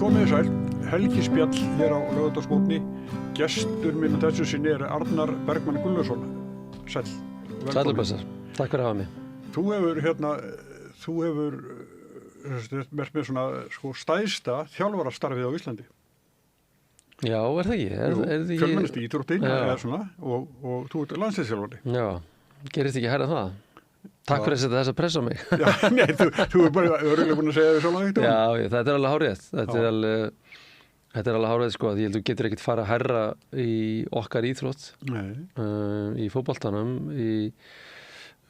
Komið sæl, helgispjall hér á Laugardalsmótni. Gestur minn á þessu sinni Arnar Bergmann Gunnlaugsson. Sæl. Sæll blessar. Takk fyrir að hafa mig. Þú hefur verið með svona stærsta þjálfarastarfið á Íslandi. Já, það ekki? Fjölmennasti íþróttin eða svona og þú ert landsliðsþjálfari. Já, gerist ekki hærra það? Takk fyrir að setja þessa press á mig. Já, nei, þú er bara örugglega búin að segja þér svona eitt. Já, þetta alveg hárrétt. Þetta er alveg hárrétt sko, að ég held þú getur ekkert fara hærra í okkar íþrótt. Nei. Í fótboltanum,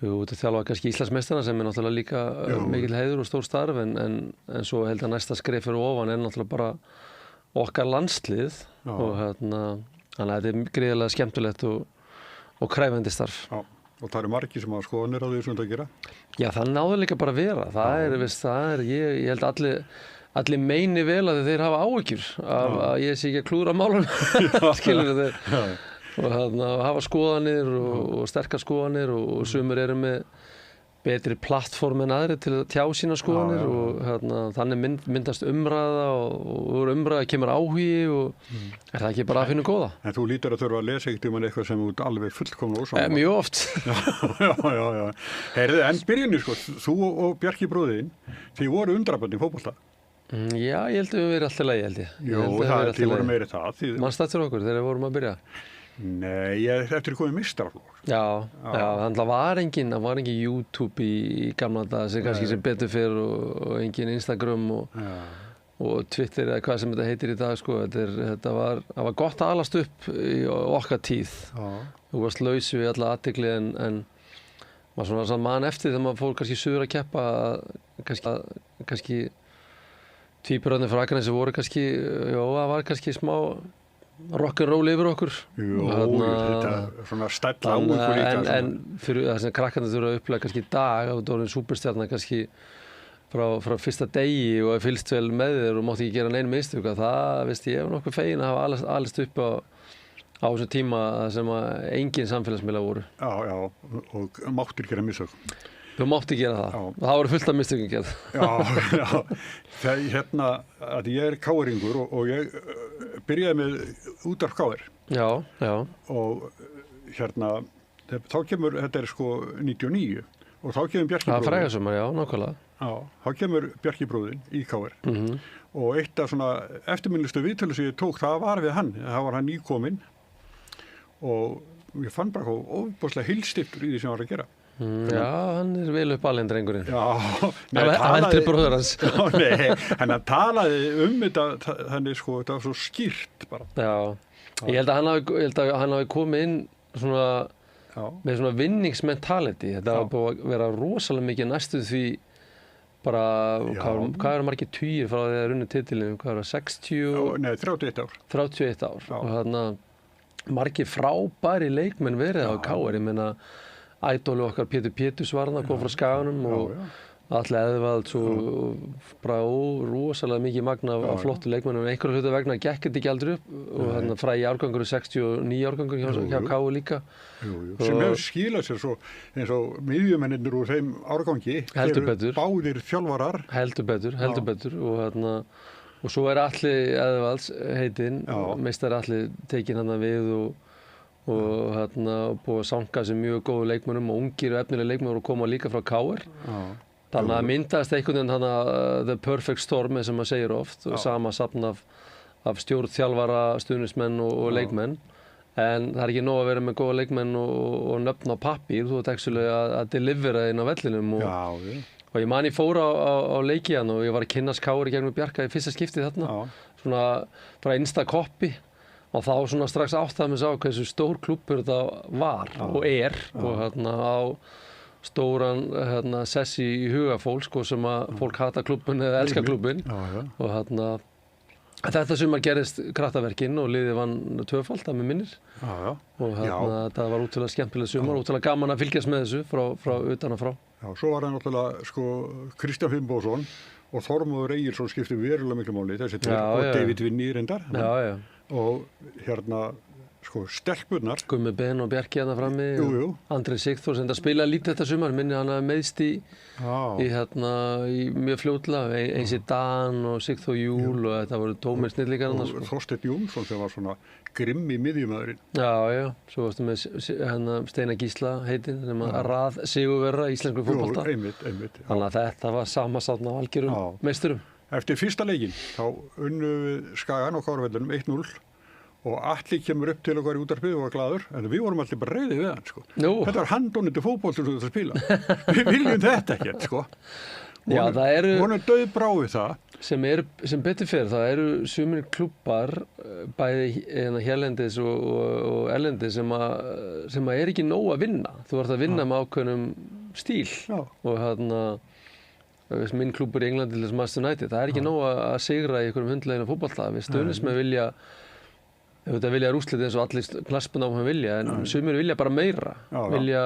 þú ert að þjálfa kannski Íslandsmeistarana sem náttúrulega líka mikill heiður og stór starf en svo held að næsta skref fyrir ofan náttúrulega bara okkar landslið og þannig að þetta er gríðarlega skemmtilegt og kræfandi starf. Já. Og það eru margir sem hafa skoðanir á því sem þetta að gera? Já, það náður líka bara að vera. Ég held allir meini vel að þeir hafa áhyggjur af að ég sé ekki að klúra málunum, skilur þeir. Og hafa skoðanir og sterkar skoðanir og sumir eru með betri plattform en aðri til að tjá sína skoðanir og þannig myndast umræða og umræða kemur áhugi og er það ekki bara að finna góða. En þú lítur að þurfa að lesa eitthvað sem út alveg fullkomna ósammála. Mjög oft. Já. Heyrðu, en byrjunni þú og Bjarki bróðin, þið voru undrabörn í fótbolta. Já, ég held að við verið alltaf lagi, held ég. Jú, þið voru meiri það. Manstu eftir okkur þegar við vorum að byrja? Nei, eftir komið meistaraflokk. Já, þannig að var engin YouTube í gamla daga sem betur fyrr og engin Instagram og Twitter eða hvað sem þetta heitir í dag sko. Það var gott að alast upp í okkar tíð. Þú varst laus við alla athygli en maður svona man eftir þegar maður fór kannski suður að keppa kannski tvíburarnir frá Akranesi voru kannski, það var kannski smá rock'n'roll yfir okkur. Jú, þetta svona stæll á ykkur líka. En fyrir það sem krakkarnir þurfa að upplega kannski í dag, þá er orðin súperstjarna kannski frá fyrsta degi og fylgst vel með þér og mátti ekki gera nein mistök. Það, veist ég, nokkuð fegin að hafa alist upp á þessum tíma sem að engin samfélagsmiðlar voru. Já, og máttir gera mistök. Þú mátti gera það. Það voru fullt af mistökum gerð. Já. Þegar að ég KR-ingur og ég byrjaði með útvarp KR. Já. Og þá kemur, þetta er 99 og þá kemur Bjarki bróðin. Það frægasumar, já, nákvæmlega. Já, þá kemur Bjarki bróðin í KR. Og eitt af svona eftirminnilegustu viðtölu sem ég tók, það var við hann. Það var hann nýkominn og ég fann bara ofboðslega heilstiptur í því sem hann var að gera. Já, hann er vel upp alveg drengurinn. Já, eldri bróður hans. Nei, hann talaði þetta, þannig þetta var svo skýrt bara. Já, ég held að hann hafi komið inn svona, með svona vinningsmentality. Þetta var búið að vera rosalega mikið næstu því bara, hvað eru margir tugir frá því að runni titilinu, hvað eru 60? Nei, 31 ár. 31 ár. Og margir frábæri leikmenn verið á KR, ég meina ædólu okkar Pétur Péturs var hann, kom frá Skaganum og Atli Eðvalds og bara rosalega mikið magna af flottu leikmennum. Einhverju hluta vegna gekk þetta ekki aldrei upp og frægi árgangur 69 árgangur hjá KR líka. Sem hefur skilað sér svo eins og miðjumennirnir úr þeim árgangi. Heldur betur. Báðir þjálfarar. Heldur betur og svo Atli Eðvalds heitinn, meistari Atli tekinn hann við og búið að sanga sem mjög góðu leikmönnum og ungir og efnilega leikmönnum og koma líka frá KR. Þannig að myndast einhvern veginn the perfect storm sem maður segir oft og sama safn af stjórn, þjálfara, stuðningsmenn og leikmenn. En það er ekki nóg að vera með góða leikmenn og nöfn á pappír, þú ert að delivera inn á vellinum og ég man ég fór á leiki hann og ég var að kynnast KR í gegnum Bjarka í fyrsta skipti þarna, svona frá innsta koppi. Og þá svona strax áttaði mig á hversu stór klúbbur þetta var og er og á stóran sessi í huga fólks sem að fólk hata klúbbun eða elska klúbbun og þetta sumar gerist kraftaverkin og liðið vann tvöfalt að mig minnir og þetta var útrúlega skemmtileg sumar, útrúlega gaman að fylgjast með þessu frá utan að frá. Já, svo var það náttúrulega Kristján Finnbogason og Þormóður Egilsson skipti verulega miklu máli þessi tveir og David Vinny reyndar. Já. Og sko, stelpunnar. Gummi Ben og Bjarki hérna frammi. Jú. Andri Sigþórs, en það spila lítið þetta sumar, minni hann að meðst í mjög fljótlega, eins í Dan og Sigþór Júl og þetta voru tómir snillíkar annars. Og Þorsteinn Jónsson sem var svona grimmi miðjumæðurinn. Já, svo varstu með Steinar Gísla heitinn, sem að rað sigurverra íslensku fótbolta. Jú, einmitt. Þannig að þetta var samansátn af algjörum meisturum. Eftir fyrsta leikinn, þá unnu við Skagan á Káravellinum 1-0 og Atli kemur upp til okkar í útvarpið og var glaður, en við vorum alltaf bara reiðir við hann, sko. Þetta var handónýttur fótbolti sem þú ert að spila. Við viljum þetta ekkert, sko. Já, það eru... Hún dauðbrá við það. Sem betur fyrir, það eru sumir klubbar, bæði hérlendis og erlendis sem er ekki nóg að vinna. Þú ert að vinna með ákveðnum stíl. Já. Og minn klúbbur í Englandi, Manchester United, það er ekki nóg að sigra í einhverjum hundleginu fótbolta. Við stuðnismenn vilja rússlið eins og allir knattspyrnuáhuga vilja, en sumir vilja bara meira. Vilja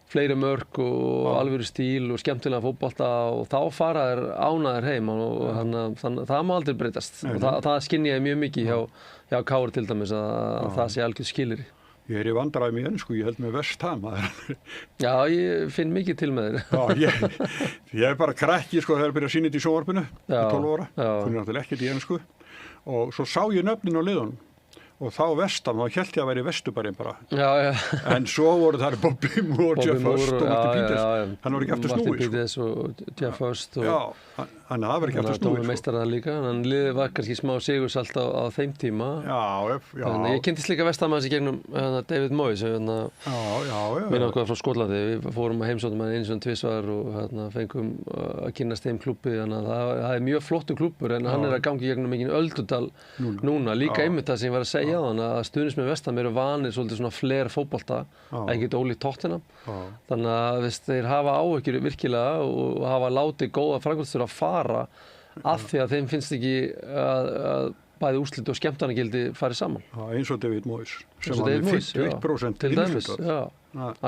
fleiri mörk og alvöru stíl og skemmtilega fótbolta og þá fara þær ánægðir heim og það má aldrei breytast. Og það skynja ég mjög mikið hjá Kári til dæmis að það sé algjörð skilyrði. Ég er í vandræðum í ensku, ég held með West Ham. Já, ég finn mikið til með þér. Já, ég er bara krakki, sko, þegar ég byrja að sýna þetta í sjónvarpinu, í 12 ára. Hún er náttúrulega ekkert í ensku. Og svo sá ég nöfnin á liðunum. Og þá West Ham, þá hélt ég að væri Vesturbarinn bara. Já. En svo voru þar Bobby Moore, Jeff Hurst og Martin Peters. Hann var ekki aftur snúið. Martin Peters og Jeff Hurst. Já, hann var ekki aftur snúið. Tómi meistarað líka, hann liði var kannski smá sigursalt á þeim tíma. Já. Þannig ég kynntist líka West Ham hans í gegnum David Moyes. Minna okkur frá Skotlandi. Við fórum að heimsóttum hann eins og tvisvar og fengum að kynnast þeim klúbbi. Þannig að það er mjög flottu klúbbur en hann er að gangi gegnum mikinn öldudal núna. Líka einmitt það sem ég var að segja þannig að stuðnismenn West Ham eru vanir svolítið svona fleiri fótbolta, ekkert ólíkt Tottenham. Þannig að þeir hafa áhyggjur virkilega og hafa látið góða framkvæmdastjóra að fara af því að þeim finnst ekki að bæði úrslit og skemmtanagildi farið saman. Eins og David Moyes, sem var með 51% innflyttar.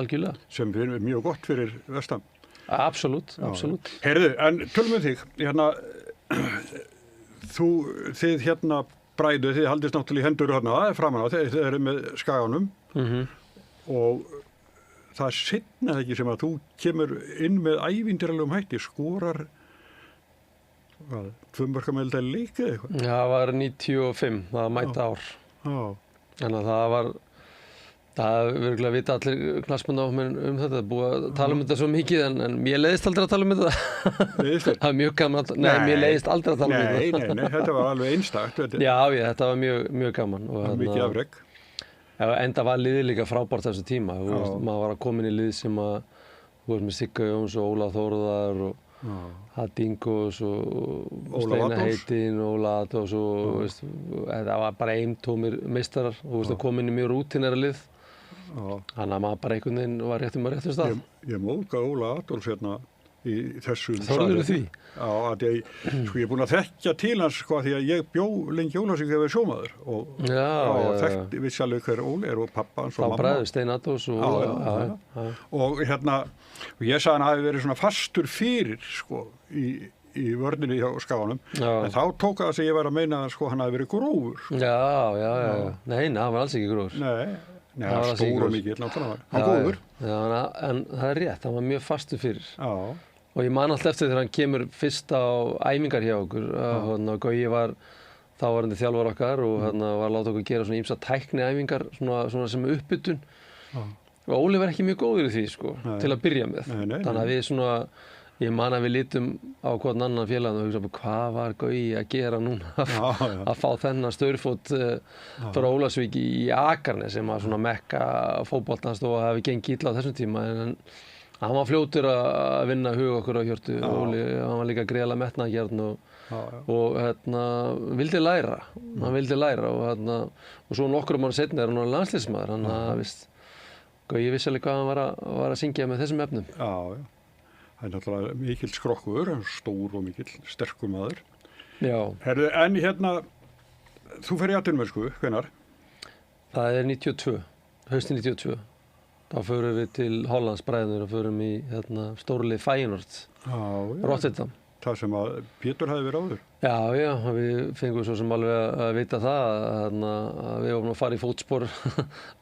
Algjörlega. Sem er mjög gott fyrir West Ham. Absolutt. Heyrðu, en tölum við þig, þið bræðu, þið haldist náttúrulega í hendur hérna framan á, þið eru með Skaganum og það seinna ekki sem að þú kemur inn með ævintýralegum hætti, skorar 2 mörk með leik eða eitthvað? Já, það var 95, það var mæta ár. Þannig að það er virkilega að vita allir knattspyrnuáhugamenn þetta, það er búið að tala um þetta svo mikið en mér leiðist aldrei að tala um þetta. Leiðist þér? Það er mjög gaman, mér leiðist aldrei að tala um þetta. Nei, þetta var alveg einstakt. Já, þetta var mjög gaman. Mikið afrek. Enda var liðið líka frábært þessu tíma. Maður var að koma inn í lið sem að, þú veist með Sigga Jóns og Óla Þórðar og Haddingos og Steinar Heitinn og Óla Adolfs og það var bara eintómir meistarar og kom inn í mjög rútinera lið. Þannig að maður bara einhvern veginn var réttum stað. Ég móðga Óla Adolfs hérna í þessum Þorður því? Já, að ég er búinn að þekkja til hans sko því að ég bjó lengi í Ólafsvík þegar ég var sjómaður og þekkti vissi alveg hver Óli er og pappa hans og mamma. Þá bræður Stein Adolfs og Óla. Og hérna, ég sagði hann hafi verið svona fastur fyrir sko í vörninni hjá Skaganum en þá tók það að ég var að meina að sko hann hafi verið grófur. Já. Nei, hann var alls ekki grófur. Nei, hann var stór og mikill náttúrulega. Hann góður. Já, en það er rétt, hann var mjög fastur fyrir. Já. Og ég man alltaf eftir þegar hann kemur fyrst á æfingar hjá okkur. Gaui var þáverandi þjálfari okkar og var að láta okkur gera svona ýmsa tækniæfingar svona sem uppbytun. Og Óli var ekki mjög góður í því sko, til að byrja með. Þannig að við svona, ég man að við lítum á hvern annan félag og hugsa hvað var Gaui að gera núna að fá þennan staurfót frá Ólafsvík í Akarnes sem var svona mekka fótboltans og hafi gengið illa á þessum tíma en hann var fljótur að vinna hug okkur á Hjörtu. Óli, hann var líka greiðlega metnaðargjarn og vildi læra. Hann vildi læra og svo nokkrum ára seinna er hann landsliðsmaður. Hann Gaui vissi alveg hvað hann var að syngja með þessum efnum. Já. Það er náttúrulega mikill skrokkur, stór og mikill sterkur maður. Já. Herðu, en hérna, þú fer í atvinnumennsku, hvenær? Það er 92, haustið 92. Þá förum við til Hollands bræður og förum í stórlið Feyenoord, Rotterdam. það sem að Pétur hefði verið áður. Já, við fengum svo sem alveg að vita það að við vorum að fara í fótspor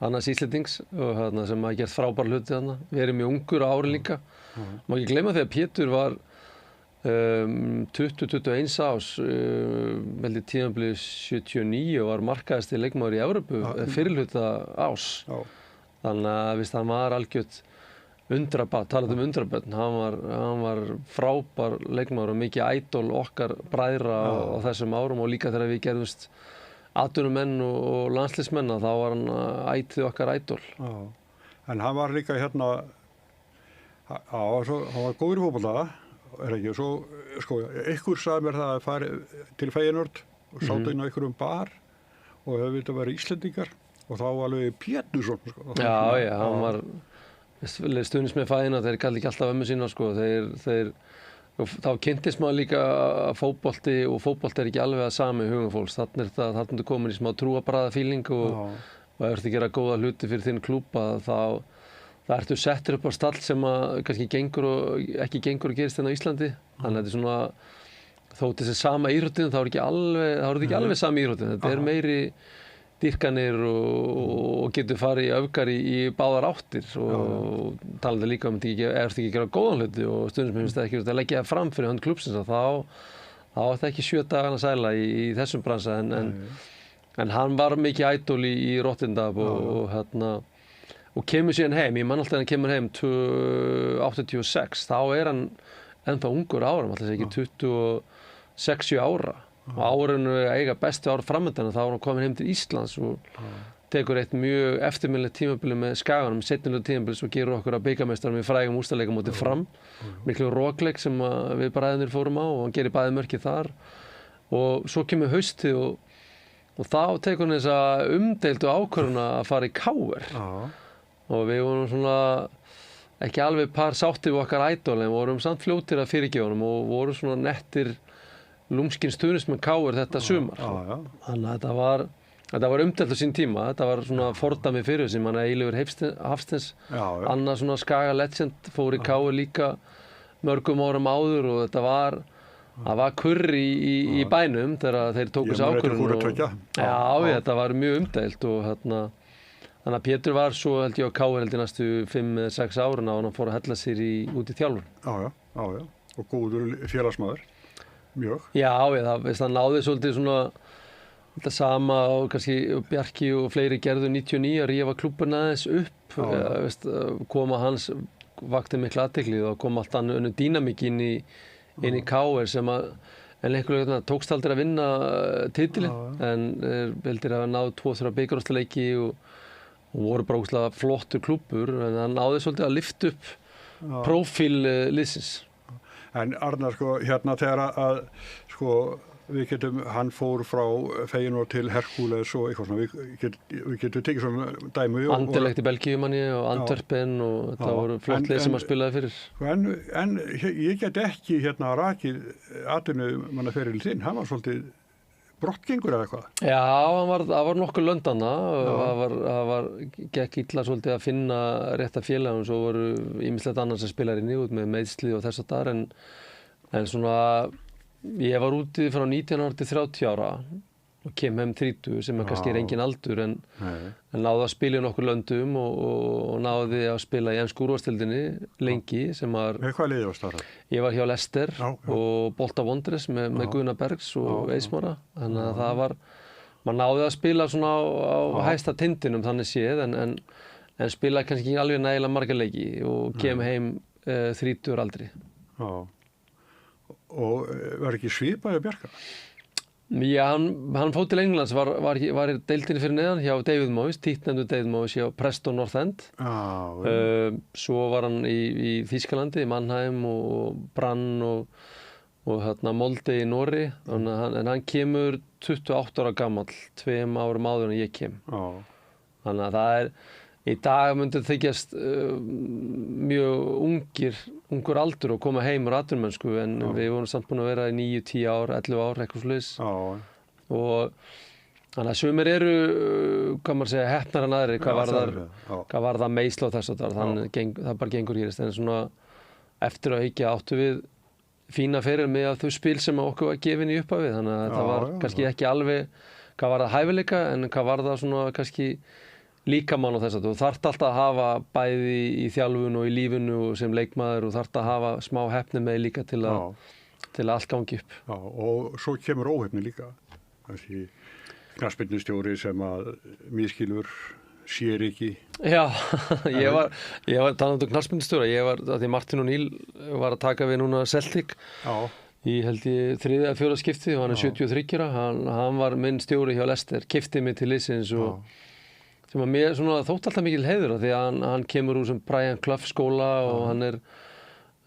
annars Íslendings og sem hafa gert frábæra hluti þarna. Við erum mjög ungur á ári líka. Má ekki gleyma þegar Pétur var 20-21 árs, veldi tímabilið 79 og var markaðasti leikmaður í Evrópu fyrirhluta ás. Þannig að hann var algjört undrabarn, talað undrabörn, hann var frábær leikmaður og mikið ædol okkar bræðra á þessum árum og líka þegar við gerðumst atvinnumenn og landsliðsmenn þá var hann ætið okkar ædol. En hann var líka hann var góður í fótbolta, ekki, og svo, ykkur sagði mér það að fara til Feyenoord og sátu inn á ykkur bar og hefði þetta verið Íslendingar og þá alveg Pétursson, Já, hann var stuðnismenn Feyenoord, þeir kalli ekki alltaf ömmu sína, þá kynntist maður líka fótbolti og fótbolti ekki alveg að sami hugum fólks. Þarna ertu komin í smá trúarbragðafíling og ef þú gera góða hluti fyrir þinn klúbba þá ertu settur upp á stall sem að kannski ekki gengur og gerist hérna á Íslandi. Þannig að þetta svona, þótt þessi sama íþróttin, þá er þetta ekki alveg sami íþróttin. Þetta er meiri dýrkanir og getur farið í öfgar í báðar áttir og talaðu líka ef þú ekki að gera góðan hluti og stundum sem finnst það ekki að leggja það fram fyrir hönd klúbbsins þá er það ekki 7 dagana sæla í þessum bransa en hann var mikið ædol í Rotterdam og kemur síðan heim, ég man alltaf hann kemur heim 86, þá er hann ennþá ungur árum, alltaf ekki 26 ára og árinu eiga bestu ár framöndan þá var hann komin heim til Íslands og tekur eitt mjög eftirminnilegt tímabili með Skaganum, setnilega tímabili svo gerur okkur að bikarmeistarum í frægum úrslitaleik á móti Fram, miklu rokleik sem við bræðurnir fórum á og hann gerir bæði mörki þar og svo kemur haustið og þá tekur hann þessa umdeildu ákvörðun að fara í KR og við vorum svona ekki alveg par sátti við okkar ædol en vorum samt fljótir að fyrirgefa honum og vorum svona nettir lúmskinn stuðningsmenn KR þetta sumar. Þannig að þetta var umdeilt á sín tíma, þetta var svona fordæmi fyrir þessi, mann Eilífur Hafsteins, annar svona Skaga legend, fór í KR líka mörgum árum áður og það var kurr í bænum þegar þeir tóku sig ákvörðun og þetta var mjög umdeilt og þannig að Pétur var svo held ég á KR held í næstu 5-6 árin og hann fór að hella sér út í þjálfun. Já, og góður félagsmaður. Mjög. Já, það náði svolítið svona þetta sama og kannski Bjarki og fleiri gerðu 99 að rífa klúbbuna aðeins upp, koma hans vakti mikla athygli og kom allt annað önnur dýnamík inn í KR sem að en einhverlega tókst aldrei að vinna titilinn en veldir að náðu 2-3 bikarúrslitaleiki og voru bara ógeðslega flottur klúbbur en það náði svolítið að lyfta upp prófíl liðsins. En Arnar, þegar að við getum, hann fór frá Feyenoord til Hercules og eitthvað svona, við getum tekið svona dæmi. Anderlecht í Belgíu manni og Antwerpen og þetta voru flott lið sem að spilaði fyrir. En ég get ekki rakið atvinnumannaferil þinn, hann var svolítið brottgengur eða eitthvað? Já, það var nokkuð löndana það gekk illa svolítið að finna rétta félagum, svo voru ýmislegt annars sem spilar inn í út með meiðsli og þess að þar en svona ég var úti frá 19 ára til 30 ára og kem heim 30 sem kannski engin aldur en náði að spila í nokkur löndum og náði að spila í ensku úrvalsdeildinni lengi sem var Hvað liðið varst þar? Ég var hjá Leicester og Bolta Wanderers með Gunnar Bergs og Eismara þannig að það var maður náði að spila svona á hæsta tindinum þannig séð en spilaði kannski ekki alveg nægilega marga leiki og kem heim 30 aldri. Og var ekki svipaði Bjarka? Já, hann fór til Englands, var í deildinni fyrir neðan hjá David Moyes, títtnefndu David Moyes hjá Preston North End. Svo var hann í Þýskalandi, í Mannheim og Brann og Molde í Norri. En hann kemur 28 ára gamall, 2 árum áður en ég kem. Þannig að það er, í dag myndi þykjast mjög ungur aldur og koma heim úr atvinnumennsku en við vorum samt búin að vera í 9, 10 ár, 11 ár, eitthvað svoleiðis. Og þannig að sumir eru, hvað maður segja, heppnar en aðrir, hvað var það meiðsli og þess að það bara gengur gerist. En svona eftir að hyggja áttu við fína fyrir mig að þau spil sem okkur var gefin í upphafi, þannig að það var kannski ekki alveg hvað var það hæfileika, en hvað var það svona kannski líkamann og þess að þú þarft alltaf að hafa bæði í þjálfun og í lífinu og sem leikmaður og þarft að hafa smá heppni með líka til að allt gangi upp. Já, og svo kemur óheppni líka. Þessi knattspyrnustjóri sem að misskilur, sér ekki. Já, ég var talandi um knattspyrnustjóra, því Martin O'Neill var að taka við núna Celtic. Já. Í held ég 3. eða 4. skipti og hann er 73 ára, hann var minn stjóri hjá Leicester, keypti mig til liðsins og sem að mér svona þótt alltaf mikil heiður því að hann kemur úr sem Brian Clough skóla og hann er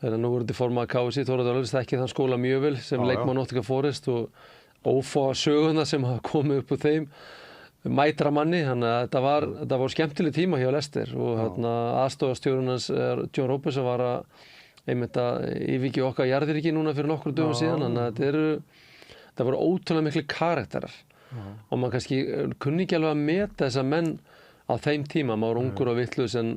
núverandi formaður KFC, Þóroddur Ólafs þekki þann skóla mjög vel sem leikmaður Nottingham Forest og ófá söguna sem hafa komið upp úr þeim mætra manni, þannig að þetta var skemmtileg tíma hjá Leicester og aðstofastjórinn hans John Robertson var einmitt að yfirgefa okkar jarðríki núna fyrir nokkrum dögum síðan, þannig að þetta voru ótrúlega miklu karakterar og maður kannski kunni ekki alveg að meta þessa menn á þeim tíma, maður var ungur og vitlaus en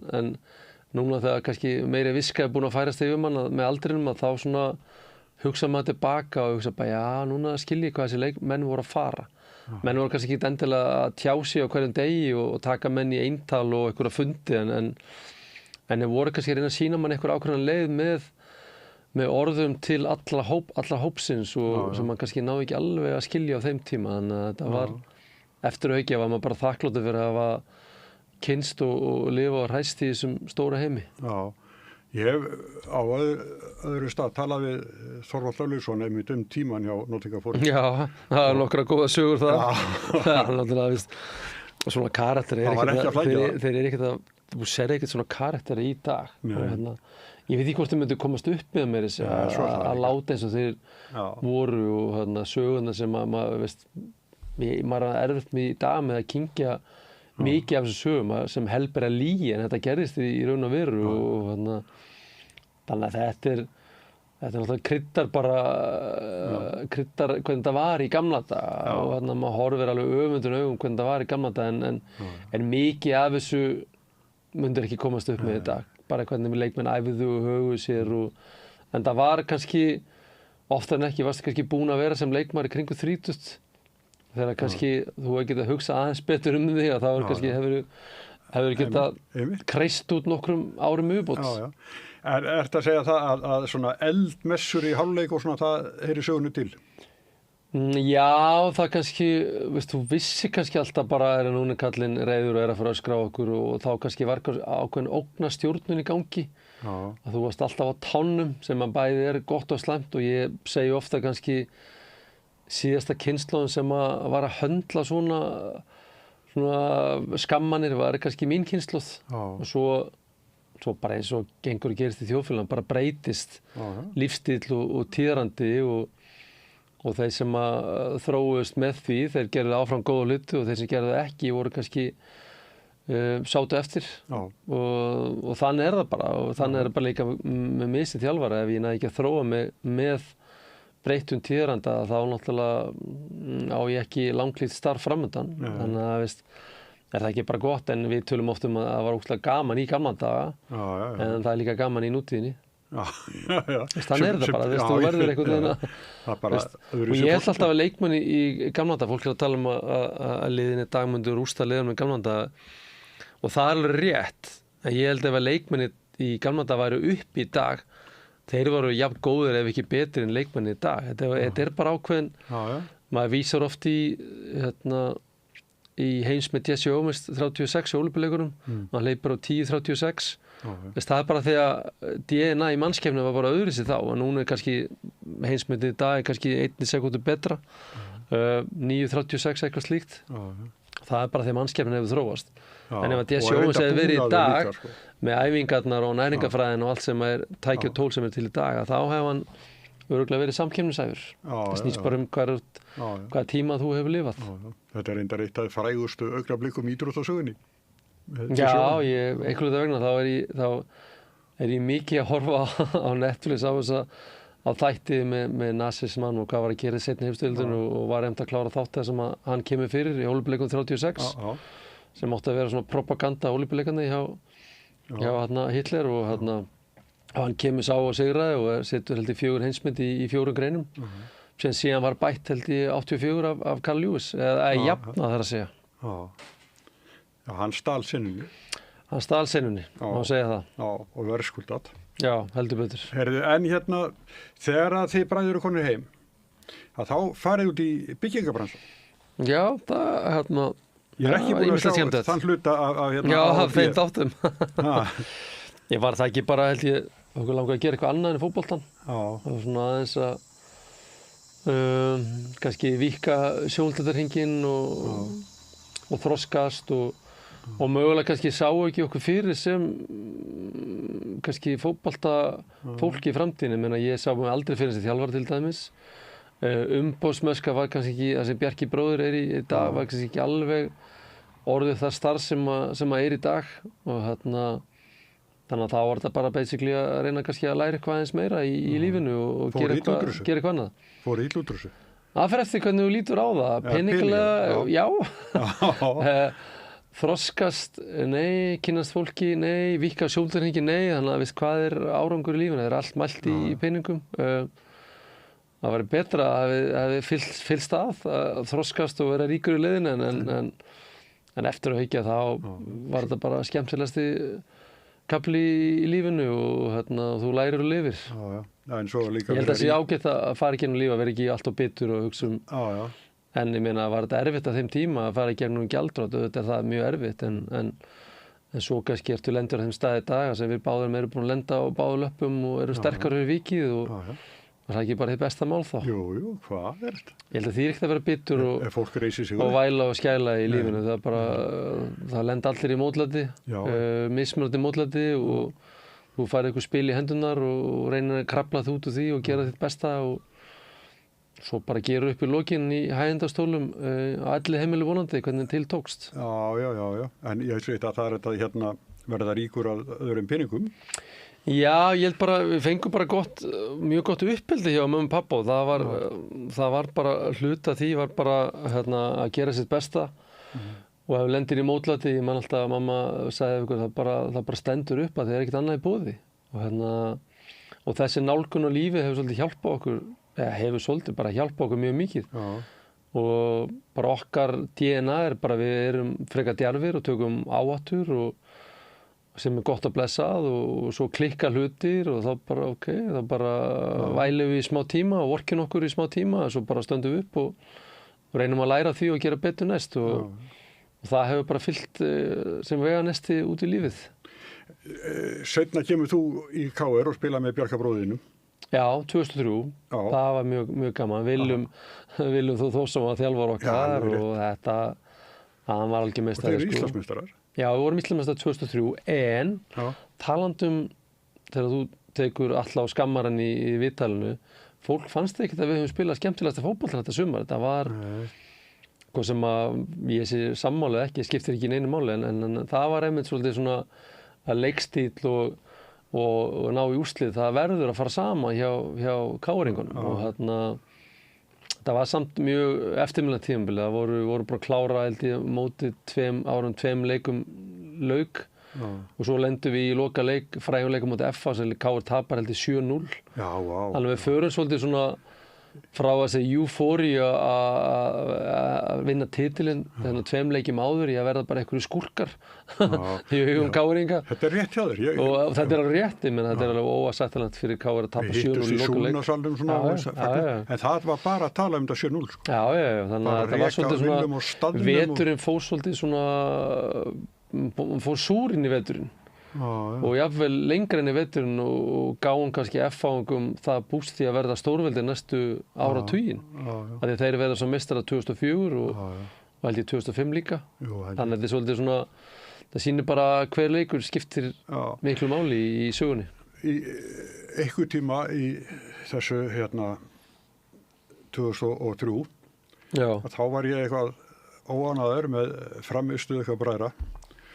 núna þegar kannski meiri viska búin að færast yfir mann með aldrinum að þá svona hugsa maður tilbaka og hugsa bara já, núna skil ég hvað þessi menn voru að fara. Menn voru kannski ekki endilega að tjá sig á hverjum degi og taka menn í eintal og einhverja fundi en þeir voru kannski að reyna að sýna mann einhver ákveðna leið með orðum til alla hópsins og sem maður kannski náði ekki alveg að skilja á þeim tíma, þannig að þetta var eftir aukja var maður bara þakkláttur fyrir að hafa kynnst og lifa og hræst í þessum stóra heimi. Já, ég hef á öðru stað talað við Þorvald Þorleifsson einmitt tíman hjá Nottingham Forest. Já, það er nokkra góða sögur það. Það er náttúrulega, veist, og svona karakter þeir eru ekkert að þú sér ekkert svona karakter í dag og ég veit ekki hvort þau myndu komast upp með mér að láta eins og þeir voru og söguna sem maður veist, maður er erfitt með í dag með að kyngja mikið af þessu sögum sem helber að lígi en þetta gerðist í raun og veru og þannig að þetta er náttúrulega kryddar hvernig þetta var í gamla daga og maður horfir alveg öfundun augum hvernig þetta var í gamla daga en mikið af þessu myndir ekki komast upp með í dag. Bara hvernig leikmenn æfðu og höguðu sér en það var kannski oftar en ekki, varstu kannski búin að vera sem leikmaður í kringu 30 þegar kannski þú hefur getað hugsað aðeins betur um þig að það var kannski hefur getað kreist út nokkrum árum viðbót. Er þetta að segja það að svona eldmessur í hálfleik og svona það heyri sögunu til? Já, það kannski, veist, þú vissi kannski alltaf bara að núna kallinn reiður og að fara að öskra á okkur og þá kannski var ákveðin ógnarstjórnun í gangi að þú varst alltaf á tánum sem að bæði gott og slæmt og ég segi ofta kannski síðasta kynslóðin sem var að höndla svona skammanir var kannski mín kynslóð og svo bara eins og gengur og gerist í þjóðfélaginu bara breytist lífstíll og tíðarandi og þeir sem að þróust með því, þeir gerðu áfram góða hluti og þeir sem gerðu ekki voru kannski sátu eftir og þannig er það bara og þannig er það bara líka með misið þjálfara ef ég næði ekki að þróa mig með breyttum tíðaranda þá náttúrulega á ég ekki langlíft starf framundan þannig að veist, er það ekki bara gott en við tölum oft að það var óslega gaman í gamla daga en það er líka gaman í nútíðinni. Þannig er það bara, þú verður einhvern veginn og ég held alltaf að leikmenn í gamla daga, fólk er að tala um að liðinni dag myndu rústa liðan með gamla daga og það er alveg rétt en ég held ef að leikmenn í gamla daga væru upp í dag þeir voru jafn góðir ef ekki betri en leikmenn í dag þetta er bara ákveðin maður vísar oft í heims með Jesse Owens 36 í Ólympíuleikunum maður hleypur á 10.36 það er bara því að DNA í mannskepnu var bara öðru sér þá og núna er kannski heimsmyndið í dag kannski 1 sekúndu betra 9.36 eitthvað slíkt það er bara því að mannskepnu hefur þróast en ef að Jesse Owens hefur verið í dag með æfingarnar og næringafræðin og allt sem er tæki og tól sem er til í dag þá hefur hann örugglega verið samkeppnisæfur það snýst bara um hvaða tíma þú hefur lifað Þetta er reyndar eitt af frægustu augnablikum í íþróttasögunni Já, einhverju vegna þá er ég mikið að horfa á Netflix á þætti með Nasismann og hvað var að gera í seinni heimsstyrjöldinni og var að klára þátt þess að hann kemur fyrir í Ólympíuleikum 36 sem átti að vera svona propaganda Ólympíuleikanna hjá Hitler og Hann kemur sá og sigraði og setur held ég 4 heimsmynd í 4 greinum. Sem síðan var bætt held ég 84 af Carl Lewis, eða jafna þar að segja. Já, hann stal sinnunni. Hann stal sinnunni, má segja það. Já, og verðskuldat. Já, heldur betur. Herðu, en hérna, þegar að þið bræður eru konur heim, að þá farið út í byggingabransan. Já, það, hérna... Ég ekki búin að sjá þann hluta af hérna... Já, það feint áttum. Ég var það ekki bara, held ég, okkur langaði að gera eitthvað annað en fótboltan. Já. Það var svona aðeins að, kannski víkka sjóndeildarhringinn og þroskast og mögulega kannski sá ekki okkur fyrir sem kannski fótbolta fólki í framtíðinni. Menna, ég sá mig aldrei fyrir þessi þjálfara til dæmis. Umboðsmennska var kannski ekki, það sem Bjarki bróðir í dag, var kannski ekki alveg orðið það starf sem að í dag og þannig að þá var þetta bara basically að reyna kannski að læra eitthvað aðeins meira í lífinu og gera eitthvað annað. Fóru illa út úr þessu? Það fer eftir hvernig þú lítur á það. Peningalega, já. Þroskast, nei. Kynnast fólki, nei. Víkka sjóndeildarhringi, nei. Þannig að veist hvað árangur í lífinu. Það allt mælt í peningum. Það væri betra að við fylgst að þroskast og vera ríkur í leiðinu en eftir að hyggja þá var þetta bara skemmtilegasti kafli í lífinu og þú lærir og lifir. Já. En svo líka ég held að það sé ágætt að fara í gegnum líf að vera ekki alltof bitur og hugsa en ég meina var þetta erfitt á þeim tíma að fara í gegnum gjaldþrot og þetta það mjög erfitt en svo kannski ertu lendur á þeim stað í dag sem við báðum erum búin að lenda á báðu löppum og eru sterkar fyrir vikið og var það ekki bara þitt besta mál þá? Jú, hvað er þetta? Ég held að því ekkert að vera bitur og væla og skæla í lífinu. Það bara, það lenda allir í mótlæti, mismunandi mótlæti og þú færið eitthvað spil í hendunar og reynir að krafla þú út úr því og gera þitt besta og svo bara gera upp í lokin í hægindastólum á allir heimili vonandi hvernig til tókst. Já. En ég veit að það er þetta verða ríkur að öðrum peningum. Já, ég held bara, við fengum bara mjög gott uppeldi hjá mömmu og pappa og það var bara hluta því var bara að gera sitt besta og ef við lendir í mótlæti, ég man alltaf að mamma sagði ykkur, það bara stendur upp að það ekkert annað í boði og þessi nálgun á lífi hefur svolítið hjálpað okkur mjög mikið og bara okkar DNA bara við erum frekar djarfir og tökum áhættur og sem gott að blessa og svo klikka hlutir og þá bara vælum við í smá tíma og vorkin okkur í smá tíma og svo bara stöndum við upp og reynum að læra því og gera betur næst og það hefur bara fyllt sem veganesti út í lífið. Seinna kemur þú í KR og spila með Bjarka bróðinum. Já, 2003. Það var mjög gaman. Viljum þú þó sem að þjálfar okkar og hann var algjör meistari. Og þeir eru Íslandsmeistarar? Já, við vorum Íslandsmeistarar 2003 en talandum þegar þú tekur alltaf skammaran í viðtalinu, fólk fannst ekkert að við höfum spilað skemmtilegasta fótbolta þetta sumar. Þetta var eitthvað sem að ég sé sammála ekki, skiptir ekki neinu máli en það var einmitt svolítið svona að leikstíll og ná í úrslið, það verður að fara saman hjá KR-ingunum og það var samt mjög eftirminnilegt tímabil. Það voru bara að klára mótið 2 leikum lauk og svo lendum við í loka leik, frægum leikum mótið FA sem KR tapar 7-0. Þannig við förum svolítið svona frá þessi eufóríu að vinna titilinn þannig 2 leikjum áður í að verða bara einhverju skúrkar í hugum KR-inga. Þetta er rétt hjá þér. Og þetta er alveg rétt, ég menn þetta er alveg óásættilegt fyrir KR að tapa 7-0 í lokuleik. En það var bara að tala þetta 7-0. Já, þannig að það var svolítið svona, veturinn fór svolítið svona, fór súr inn í veturinn. Og jafnvel lengra inn í veturinn og gáum kannski F-fáingum það búst því að verða stórveldi næstu áratuginn. Því að þeir verða svo meistarar 2004 og held ég 2005 líka. Þannig að þetta er svolítið svona, það sýnir bara hver leikur skiptir miklu máli í sögunni. Í einhver tíma í þessu 2003 þá var ég eitthvað óánægður með framistuð eitthvað bræðra.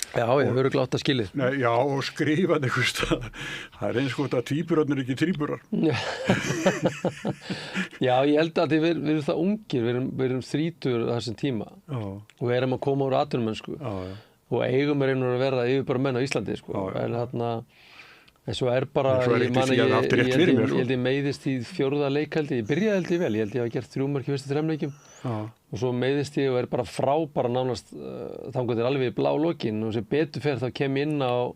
Já, ég verður glátt að skilið. Já, og skrifað einhvers stað. Það er eins gott að tvíburarnir ekki tvíburar. Já, ég held að við erum það ungir, við erum 30 þessum tíma og við erum að koma úr atvinnumennsku og eigum að vera yfir bara menn á Íslandi. En svo bara, ég held ég meiðist í 4. leik held ég byrjaði held ég vel, ég held ég hafi gert 3 mörk í fyrstu 3 leikjum og svo meiðist ég og bara frábæra nánast þangað alveg í blá lokin og sem betur fer þá kem ég inn á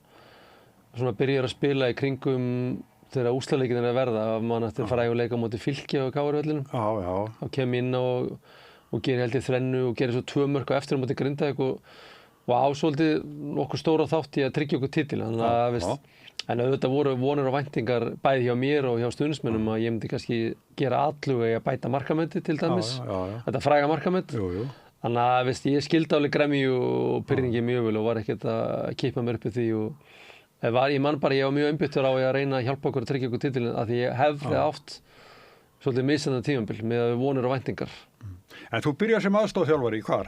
svona byrjar að spila í kringum þegar úrslitaleikin að verða að mann eftir að fara að leika á móti Fylki á KR-vellinum. Þá kem ég inn og geri held ég 3 og geri svo 2 mörk á eftir á móti Grindavík og ásvoldi nokkuð stóra þátt í að tryggja okkur titil. En auðvitað voru vonir og væntingar bæði hjá mér og hjá stuðningsmönnum að ég myndi kannski gera alluga í að bæta markametti til dæmis. Þetta fræga markamett. Þannig að ég skildi alveg gremju og pyrringi mjög vel og var ekkert að kippa mér upp í því. Ég man bara, ég var mjög einbyttur á að reyna að hjálpa okkur að tryggja okkur titilin af því ég hefði átt svolítið misjandi tímabil með vonir og væntingar. En þú byrjar sem aðstoðarþjálfari hvar?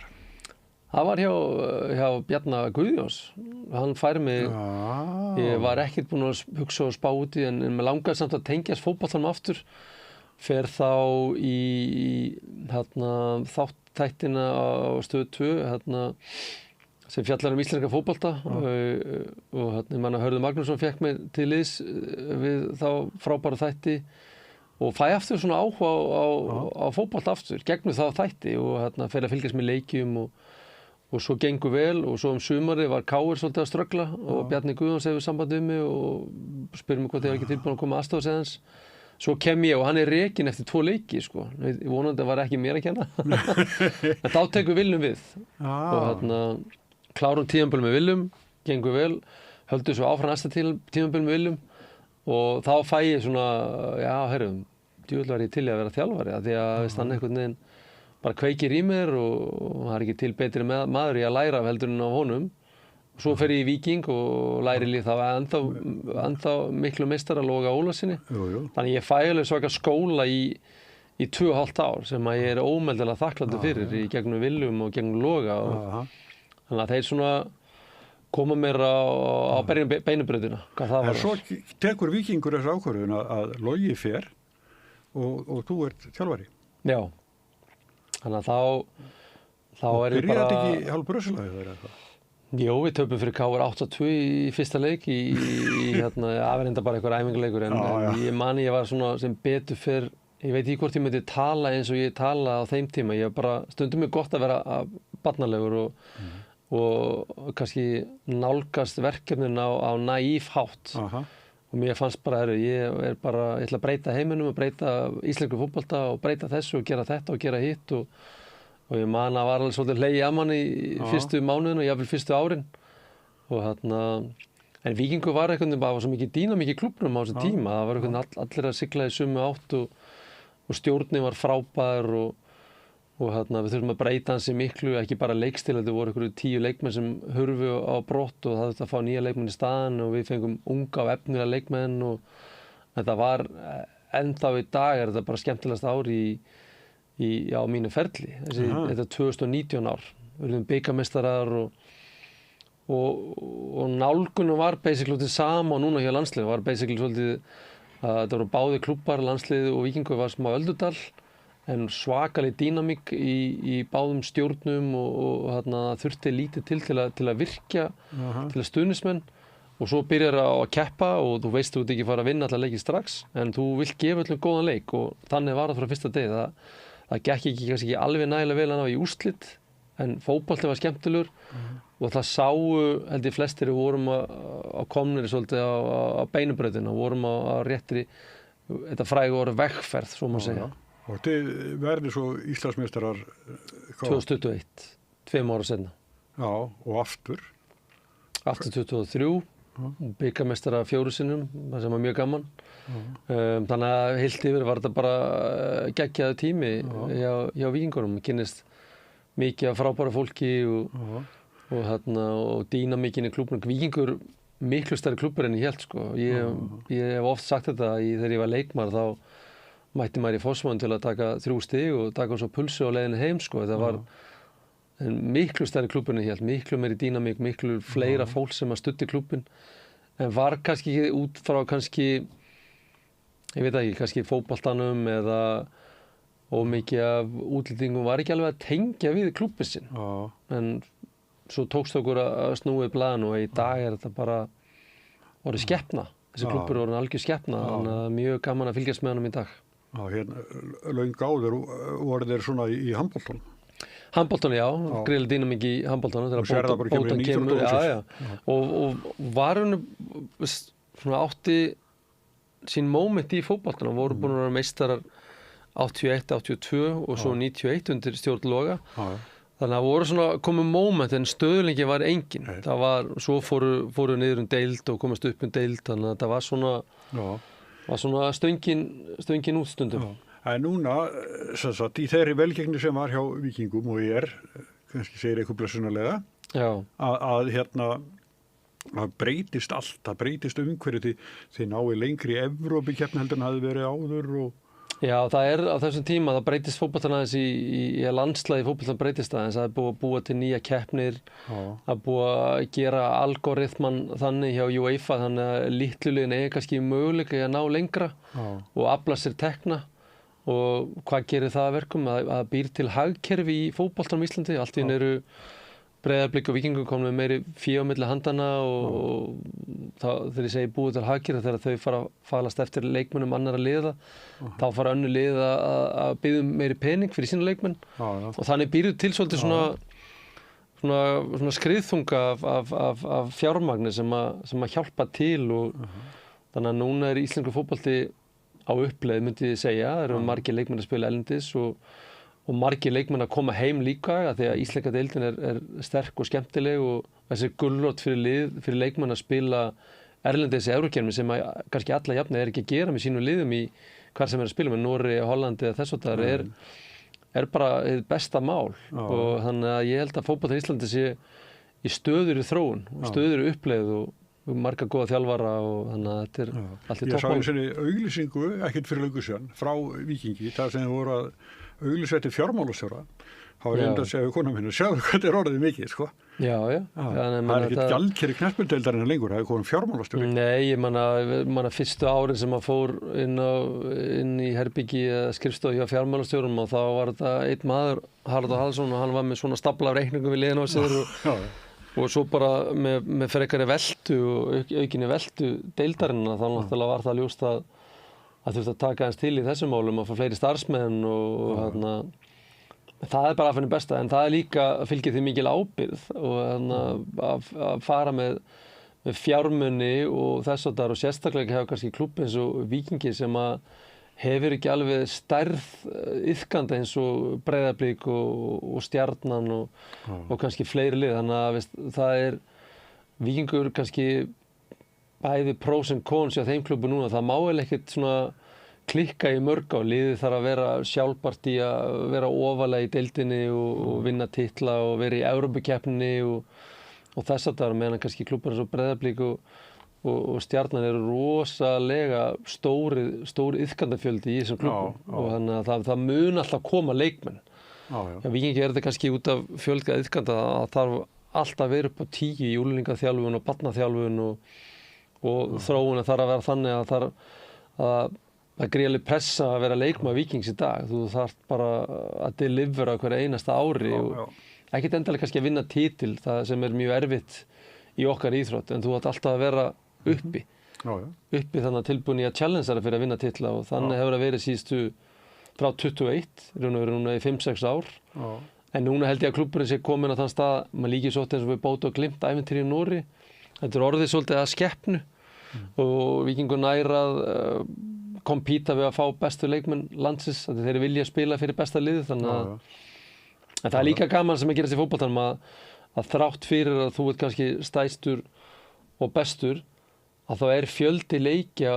Það var hjá Bjarna Guðjóns. Hann fær mig, ég var ekkert búinn að hugsa og spá út í en mig langaði samt að tengjast fótboltanum aftur. Fer þá í þættina á Stöð 2, sem fjallar íslenska fótbolta og Hörður Magnússon fékk mig til liðs við þá frábæra þætti og fæ aftur svona áhuga á fótbolta aftur, gegnum þá þætti og fer að fylgjast með leikjum og svo gengur vel og svo sumarið var KR svolítið að ströggla og Bjarni Guðjóns hefur samband við mig og spyrir mig hvort ég ekki tilbúin að koma aðstoðarseðans. Svo kem ég og hann rekinn eftir 2 leiki sko. Ég vonandi var ekki mér að kenna. En þá tekur Willum við og klárum tímabil með Willum, gengur vel, höldum svo áfram næsta tímabil með Willum og þá fæ ég svona, djúvill var ég til að vera þjálfari því að hann einhvern veginn bara kveikir í mér og það ekki til betri maður í að læra af heldur en á honum. Svo fer ég í Víking og læri líka þá ennþá miklu meistara Loga Ólafssyni. Þannig ég fæ alveg svaka skóla í 2,5 ár sem að ég ómeldilega þakklátur fyrir í gegnum Willum og gegnum Loga. Þannig að þeir svona koma mér á beinubrautina. En svo tekur Víkingur þessu ákvörðun að Logi fer og þú ert þjálfari. Já. Þannig að þá er ég bara... Byrjaði þetta ekki hálf brösulaði þeirra eitthvað? Jó, við töpum fyrir KR 8-2 í fyrsta leik afrenda bara einhver æfingarleikur en ég mani ég var svona sem betur fyrr, ég veit ekki hvort ég myndi tala eins og ég tala á þeim tíma, ég var bara stundum mig gott að vera barnalegur og kannski nálgast verkefnin á naív hátt og mér fannst bara, ég ætla að breyta heiminum og breyta íslensku fótbolta og breyta þessu og gera þetta og gera hitt og ég man að var alveg svolítið hlegið að manni í fyrstu mánuðin og jafnvel fyrstu árin og en Víkingur var einhvern veginn bara svo mikið dýnamík í klúbbnum á þessum tíma, það var einhvern veginn allir að sigla í sömu átt og stjórnin var frábær og við þurfum að breyta hansi miklu, ekki bara leikstil, þetta voru einhverju 10 leikmenn sem hurfu á brott og það þurfti að fá nýja leikmenn í staðinn og við fengum unga og efnilega leikmenn og þetta var ennþá í dag er þetta bara skemmtilegast ári á mínu ferli. Þetta 2019 ár. Við erum bikarmeistarar og nálgunum var basically til sama og núna hjá landsliðið var basically svolítið að þetta voru báði klúbbar, landsliðið og Víkingur var smá öldudal en svakaleg dýnamík í báðum stjórnum og þurfti lítið til að virkja til að stuðningsmenn og svo byrjar að keppa og þú veist þú ert ekki fara að vinna alla leiki strax en þú vilt gefa öllum góðan leik og þannig var það frá fyrsta degi. Það gekk kannski ekki alveg nægilega vel að ná í úrslit en fótbolti var skemmtilegur og það sáu held ég flestir við vorum á komnir svolítið á beinubrautina og vorum á réttri þetta frægu orð vegferð svo má segja. Og þið verður svo Íslandsmeistarar 2021, 2 ára seinna. Já, og aftur? Aftur 2023, bikarmeistarar 4 sinnum, það sem var mjög gaman. Þannig að heilt yfir var þetta bara geggjaður tími hjá Víkingurum, kynnist mikið af frábæra fólki og dýnamíkin í klúbbnum. Víkingur miklu stærri klúbbur en ég hélt sko. Ég hef oft sagt þetta þegar ég var leikmaður þá mætti maður í Fossmann til að taka 3 stig og taka svo pulsu á leiðinni heim sko. Það var miklu stærri klúbbur en ég hélt, miklu meiri dýnamík, miklu fleira fólk sem að studdi klúbbin en var kannski út frá ég veit ekki, kannski fótboltanum eða ómikið af útlendingum var ekki alveg að tengja við klúbbinn sinn. En svo tókst okkur að snúa í blaðinu og í dag er þetta bara orðið skepna. þessi klúbbur voru algjör skepna, þannig að mjög gaman að fylgjast með honum í dag. Já, hérna, löng áður voru þeir svona í handboltanum. Handboltanum, já, greiðlega dýnamík í handboltanum þegar Bóton kemur, og var hann svona átti sín moment í fótboltanum, voru búin að vera meistarar 81, 82 og svo 91 undir stjórn Loga. Þannig að voru svona komið moment en stöðulengi var engin. Það var, svo fóru niður deild og komast upp deild, þannig að það var svona stöngin út stundum. Það núna, sagt, í þeirri velgengni sem var hjá Víkingum og kannski segir eitthvað blessunarlega, að breytist allt, það breytist umhverju því náðu lengri Evrópukeppni heldur en hafði verið áður og... Já, það á þessum tíma, það breytist fótboltan aðeins í landslagi fótboltan breytist aðeins, það búið að búa til nýja keppnir, það búið að gera algoritman þannig hjá UEFA, þannig að litlulegin kannski möguleika að ná lengra og afla sér tekna. Og hvað gerir það að verkum? Að býr til hagkerfi í fótboltanum í Íslandi. Allt í einu eru Breiðablik og Víkingur komin með meiri fé á milli handana og þegar ég segi búið til hagkerfi, þegar þau fara að falast eftir leikmönnum annarra liða, þá fara önnur lið að biðja meiri pening fyrir sína leikmenn. Og þannig býr til svolítið svona skriðþunga af fjármagni sem að hjálpa til og þannig að núna íslenskur fótbolti á uppleið, myndi ég segja. Það eru margir leikmenn að spila erlendis og margir leikmenn að koma heim líka, því að íslenska deildin er sterk og skemmtileg og þessi gulrót fyrir leikmenn að spila erlendis í Evrókeppni sem að kannski alla jafna ekki að gera með sínum liðum í hvar sem að spila með Noregi, Hollandi eða þess og það er bara besta mál og þannig að ég held að fótbolti í Íslandi sé í stöðugri þróun og stöðugri uppleið og marga góða þjálfara og þannig að þetta allt í toppmál. Ég sá einu sinni auglýsingu, ekkert fyrir löngu síðan, frá Víkingi, þar sem voru að auglýsa eftir fjármálastjóra. Það var einnig að segja við konum minni, sjáðu hvað orðið mikið, sko. Já. Það er ekkert gjaldkeri knattspyrnudeildarinnar lengur, það er konum fjármálastjóri. Nei, ég manna fyrstu árin sem að fór inn í herbyggi skrifstofu hjá fjármálastjórum og þá var þetta einn maður, Haraldur Hallsson, og hann var með svona stafla af reikningum við liðina á sér og svo bara með frekari veltu og aukinni veltu deildarinnar, þá náttúrulega var það ljóst að þurfti að taka eins til í þessum málum að fá fleiri starfsmenn og það er bara að finna besta, en það er líka fylgir því mikil ábyrgð og að fara með fjármuni og þess og þar og sérstaklega hefur kannski klúbb eins og Víkingi sem að hefur ekki alveg stærð iðkanda eins og Breiðablik og Stjarnan og kannski fleiri lið, þannig að það Víkingur kannski bæði pros and cons hjá þeim klubbu núna, það má ekkert svona klikka í mörg á, liðið þarf að vera sjálfbært í að vera ofalega í deildinni og vinna titla og vera í Evrópukeppninni og þess að það meðan kannski klubbar eins og Breiðablik og Stjarnan eru rosalega stór iðkandafjöldi í þessum klubbum og þannig að það mun alltaf koma leikmenn. Víkingi þetta kannski út af fjölda iðkanda að þarf alltaf að vera upp á 10 í úlingaþjálfun og barnaþjálfun og þróun þarf að vera þannig að það gríðarleg pressa að vera leikmaður Víkings í dag. Þú þarf bara að delivera hverja einasta ári og ekkert endilega kannski að vinna titil, það sem er mjög erfitt í okkar íþrótt, en þú þarf alltaf að vera uppi þannig að tilbúin í að challengera fyrir að vinna titla og þannig hefur það verið síðustu frá 21, raun og verið núna í 5-6 ár en núna held ég að klúbburinn sé komin á þann stað, maður líkir svolítið eins og við Bót og Glimt ævintýri í Noregi, þetta orðið svolítið að skeppnu og Víkingur nær að kompíta við að fá bestu leikmenn landsins, þeir vilja spila fyrir besta liðið, þannig að en það er líka gaman sem að gerast í fótboltanum að þrátt fyrir að þú ert kannski stærstur og bestur, að þá fjöldi leikja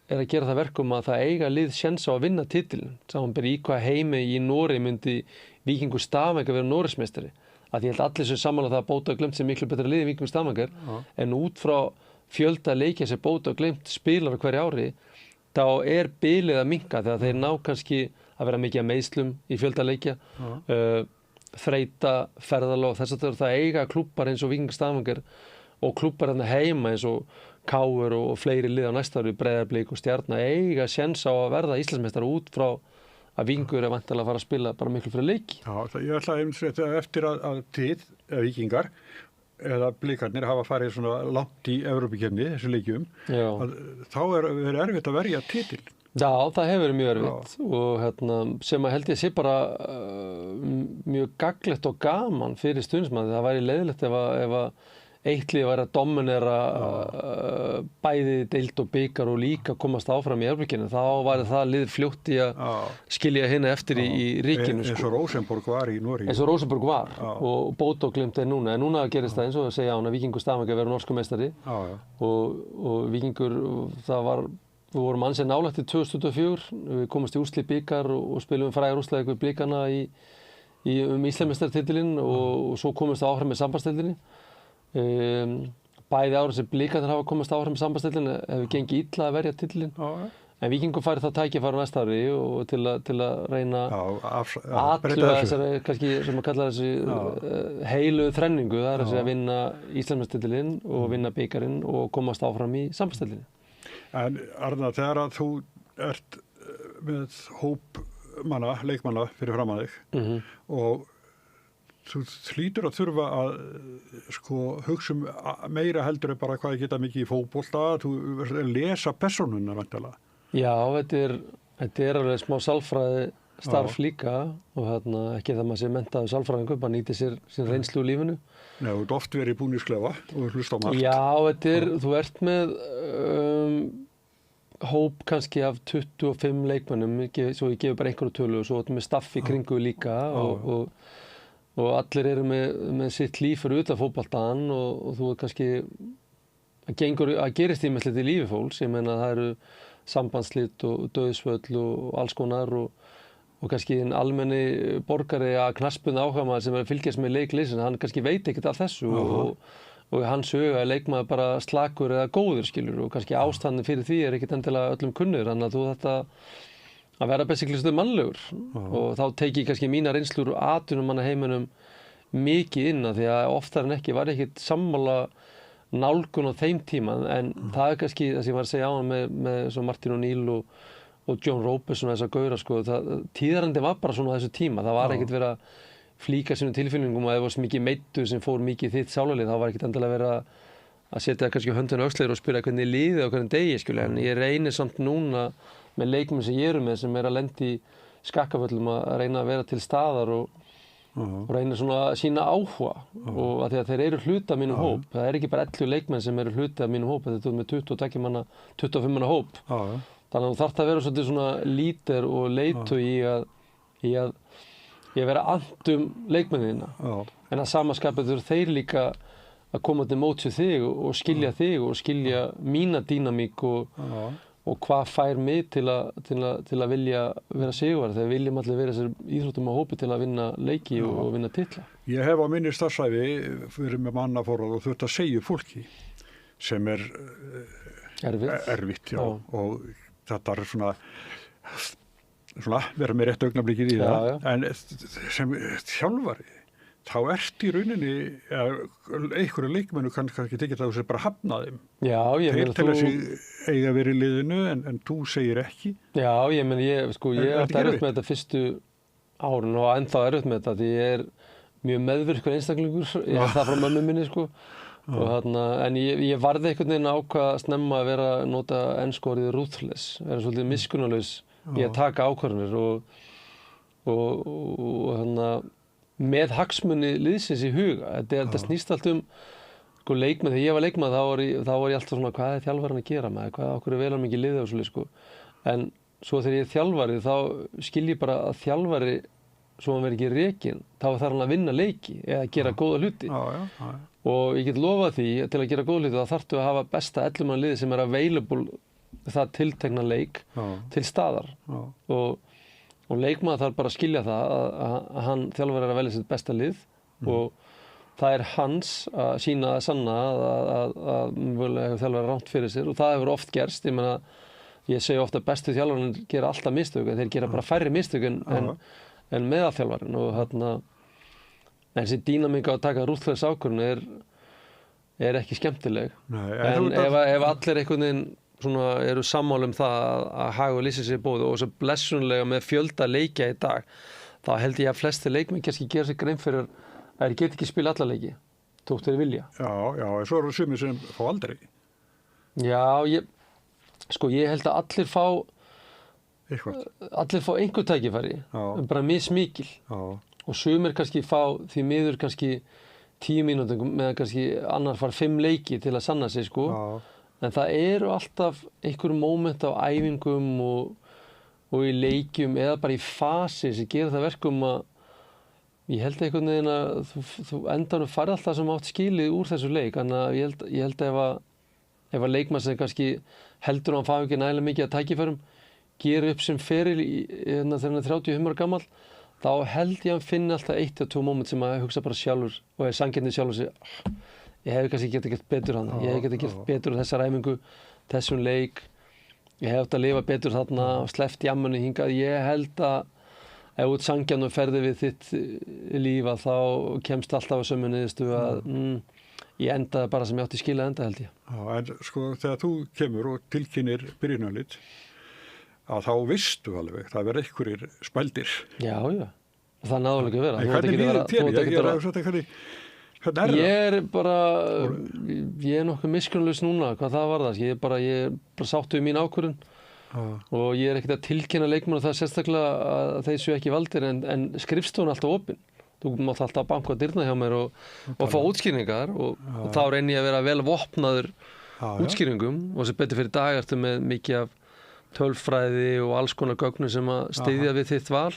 að gera það verkum að það eiga lið séns á að vinna titilin. Samanber í hvað heimi í Noregi myndi Víkingur Stavanger vera Noregsmeistari. Að ég held allir sem sammála það að Bót og Glimt sem miklu betra lið en Víkingur Stavanger, en út frá fjölda leikja sem Bót og Glimt spilar hverju ári, þá bilið að minnka þegar þeir ná kannski að vera mikið að meiðslum í fjölda leikja, þreyta, ferðalög, þess að það eiga klúbbar eins og Víkingur Stavanger og klúbbar hérna heima eins og KR og fleiri lið á næsta ári, Breiðablik og Stjarnan, eiga séns á að verða Íslandsmeistari út frá að Víkingur væntanlega að fara að spila bara miklu fyrir leiki. Já, ég ætla að eftir að Víkingar eða Blikarnir hafa farið svona langt í Evrópukeppni, þessu leikjum, þá verið erfitt að verja titil. Já, það hefur verið mjög erfitt og sem að held ég sé bara mjög gagnlegt og gaman fyrir stuðningsmann. Það væri leiðilegt ef að eitt lið væri að dominera bæði deild og bikar og líka komast áfram í Evrópukeppni. Þá væri það lið fljótt í að skilja hina eftir í ríkinu. Eins og Rosenborg var í Noregi. Eins og Rosenborg var og Bodo Glimt núna. En núna gerist það eins og að segja að Víkingur Stavanger verður norskur meistari og Víkingur, við vorum ansið nálægt í 2024, við komumst í úrslit bikar og spilum frægar úrslit við Blikana í Íslandsmeistaratitilinn og svo komumst við áfram með sambandsdeildinni. Bæði ára sem Blikarnir hafa komist áfram með sambandsdeildinni hefur gengið illa að verja titilinn. En Víkingur fær það tækifæri næsta ári og til að reyna aðluga þessari, kannski sem að kalla þessi heilu þrenningu, það er að vinna Íslandsmeistaratitilinn og vinna bikarinn og komast áfram í sambandsdeildinni. En Arnar, þegar að þú ert með hóp leikmanna fyrir framan þig og þú hlýtur að þurfa að hugsa meira heldur en bara hvað ég geta mikið í fótbolta, þú verður að lesa persónuna væntanlega. Já, þetta er alveg smá sálfræði starf líka og ekki það maður sé menntaður sálfræðingur, bara nýti sér reynslu úr lífinu. Nei, þú ert oft verið í búningsklefa og hlusta á margt. Já, þú ert með hóp kannski af 25 leikmönnum, svo ég gefi bara einhverju tölu og svo ertu með staff í kringu líka og allir eru með sitt líf fyrir utan fótboltann og þú er kannski að gerist ímislegt í lífi fólks. Ég meina það eru sambandsslit og dauðsföll og alls konar og kannski en almenni borgari að knattspyrnu áhugamaður sem er að fylgjast með leikliðsins, hann kannski veit ekkert af þessu og hans huga er leikmaður bara slakur eða góður skilur og kannski ástandin fyrir því er ekkert endilega öllum kunnur, þannig að þú þetta að vera basically mannlegur og þá teki ég kannski mína reynslur og atvinnumannaheiminum mikið inn að því að oftar en ekki var ekkert sammála nálgun á þeim tíma en það er kannski það sem ég var að segja á hann með svo Martin O'Neill og John Robertson og þess að gauðra tíðarandi var bara svona á þessu tíma, það var ekkert verið að flíka sínum tilfinningum og ef það var mikið meiddur sem fór mikið þitt sálarlið þá var ekkert endilega verið að setja kannski höndun á öxlir og spyrja hvernig liðið á hvernig degi skilja en ég reynir samt núna með leikmenn sem ég með sem að lenda í skakkaföllum að reyna að vera til staðar og reyna svona að sína áhuga og að því að þeir eru hluti af mínum hóp, það er ekki bara 11 leikmenn sem eru hluti af mínum hóp, þetta er með 25 manna hóp þannig að þú þarft að vera svolítið svona líder og leiðtogi í að vera andum leikmennina en að samaskapið þurfa þeir líka að koma til móts við þig og skilja mína dýnamík og hvað fær mig til að vilja vera sigurvegari þegar viljum allir vera þessir íþróttum á hópi til að vinna leiki og vinna titla. Ég hef á minni starfsævi fyrir með mannaforráð og þurft að segja fólki sem er erfitt og þetta er svona vera með rétt augnablikið í það en sem þjálfari þá ert í rauninni einhverju leikmennu kannski ekki tekið það og bara hafna þeim. Já, ég meina þú... Þeir til að eiga verið í liðinu en þú segir ekki. Já, ég meina ég átti erfitt með þetta fyrstu árin og ennþá erfitt með þetta því ég er mjög meðvirkur einstaklingur, ég er það frá mömmu minni en ég varði einhvern veginn ákvað snemma að nota ensku orðið ruthless, vera svolítið miskunnarlaus í að taka ákvarðanir og með hagsmuni liðsins í huga. Þetta snýst allt leikmenn. Þegar ég var leikmenn þá var ég alltaf svona hvað er þjálfarinn að gera með það, okkur er vel að mikið liðið og svolítið en svo þegar ég er þjálfari þá skil ég bara að þjálfari svo hann verið ekki rekinn, þá þarf hann að vinna leiki eða gera góða hluti og ég get lofað því til að gera góða hluti þá þarftu að hafa besta 11 manna liði sem er available það tiltekna leik til staðar og leikmaður þarf bara að skilja það að hann þjálfari er að velja sitt besta lið og það er hans að sýna að sanna að mögulega þjálfari er rangt fyrir sér og það hefur oft gerst, ég segi ofta að bestu þjálfarinn gera alltaf mistök en þeir gera bara færri mistök en meðalþjálfarinn og þessi dýnamík á að taka ruthless ákvörðun er ekki skemmtileg. En ef allir einhvern veginn eru sammála það að haga og lýsa sér bóði og svo blessunlega með fjölda leikja í dag, þá held ég að flesti leikmenn kannski gera sér grein fyrir að þeir geta ekki spila alla leiki. þótt þeir vilja. Já, en svo eru sumir sem fá aldrei. Já, ég held að allir fá einhver tækifæri, bara mismikil. Já. Og sumir kannski fá því miður kannski 10 mínútur meðan kannski annar far 5 leiki til að sanna sig, sko. Já. En það eru alltaf einhver móment á æfingum og í leikjum eða bara í fasi sem gerir það verkum að ég held einhvern veginn að þú endanum farið alltaf sem átt skilið úr þessu leik. Þannig að ég held ef að leikmann sem kannski heldur að hann fá ekki nægilega mikið að tækifærum gerir upp sem feril þegar hann er 35 ára gamall, þá held ég að hann finni alltaf 1 eða 2 moment sem að hugsa bara sjálfur og er sanngjarnir sjálfur sig. Ég hef kannski getað gert betur hann, ég hef getað gert betur þessa ræmingu, þessum leik, ég hef átt að lifa betur þarna og sleppt jammunni hingað. Ég held að ef þú ert sanngjarn og ferði við þitt líf að þá kemst alltaf að sömu niðurstöðu að ég endaði bara sem ég átti skilið að enda, held ég. Já, en sko þegar þú kemur og tilkynir byrjunarlið, að þá vistu alveg, það verður einhverjir spældir. Já, það náðulega ekki að vera. En hvernig líður þér? Ég er að þetta hvernig er það? Ég er nokkuð miskunnlaus núna, hvað það var það. Ég er bara sáttu við mín ákvörðun. Og ég er ekkert að tilkynna leikmenn og það sérstaklega að þeir séu ekki valdir en skrifstofan er alltaf opin. Þú mátt alltaf banka á dyrna hjá mér og fá útskýringar og þá reyni ég að vera vel vopnaður útskýringum og sem betur fyrir dag ertu með mikið af tölfræði og alls konar gögnum sem að styðja við þitt val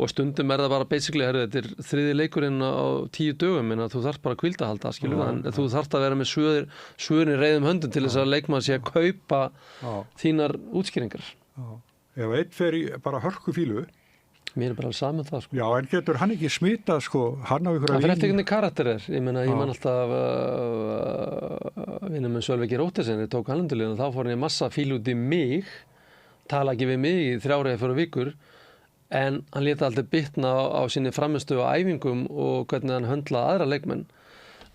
og stundum er það bara basically, þetta er 3. leikurinn á 10 dögum en þú þarft bara að hvílda halda, skilur það, en þú þarft að vera með svörin reiðum höndum til þess að leikmann sé að kaupa þínar útskýringar. Ef einn fer í bara hörku fílu. Mér er bara alveg saman það, sko. Já, en getur hann ekki smitað, sko, hann á ykkur að það fyrir eftir hvernig karakter er. Ég man alltaf vinnum með Sölvi Rótesen, ég tók hallandulíðan og þá fór hann í massa fíl út í mig, tala ekki við mig í 3 eða 4 vikur. En hann lét aldrei bitna á sinni framistöðu á æfingum og hvernig hann höndlaði aðra leikmenn.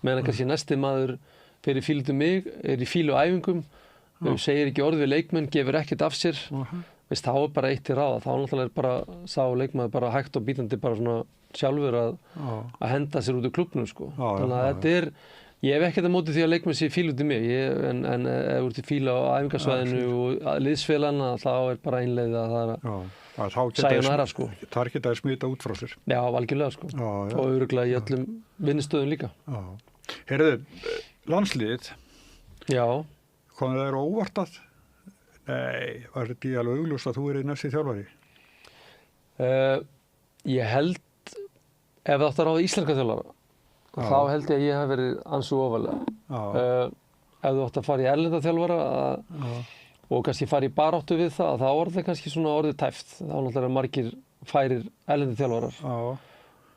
Meðan kannski næsti maður fer í fílu til mig, er í fílu á æfingum, segir ekki orð við leikmenn, gefur ekkert af sér. Veist, þá er bara eitt til ráða. Þá náttúrulega er bara sá leikmaður bara hægt og bítandi bara svona sjálfur að henda sér út úr klúbbnum, sko. Þannig að þetta er, ég hef ekkert að móti því að leikmenn sé fílu til mig, en ef þú ert í fílu á æfingasvæðinu og liðsfélagana, þá er bara einleið að það er Sæjunara, sko. Það geta að smita út frá sér. Já, algjörlega, sko. Og örugglega í öllum vinnustöðum líka. Heyrðu, landsliðið. Já. Komið þér óvart að? Nei, var þetta alveg augljóst að þú er næsti þjálfari? Ég held, ef það átt að ráða íslenska þjálfara, þá held ég að ég hef verið ansi ofarlega. Ef þú átt að fara í erlenda þjálfara, og kannski fara í baráttu við það, þá er það kannski svona orðið tæft. Þá náttúrulega margir færir erlendir þjálfarar.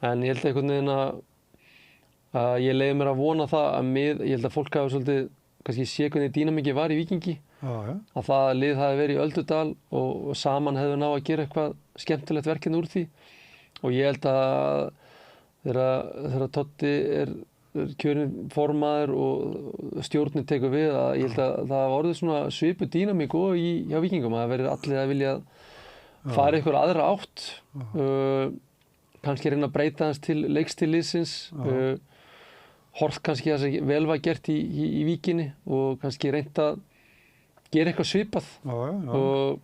En ég held einhvern veginn að ég leiði mér að vona það að ég held að fólk hafi svolítið kannski sé hvernig dýnamíki var í Víkingi. Að það lið hafi verið í Öldudal og saman hefðu náð að gera eitthvað skemmtilegt verkefni úr því. Og ég held að þegar Totti er kjörin formaður og stjórnin tekur við að ég held að það var orðið svona svipu dýnamík og hjá Víkingum að það verið allir að vilja fara ykkur aðra átt kannski reyna að breyta hans til leikstíliðsins hort kannski það sem vel var gert í Víkinni og kannski reynda að gera eitthvað svipað og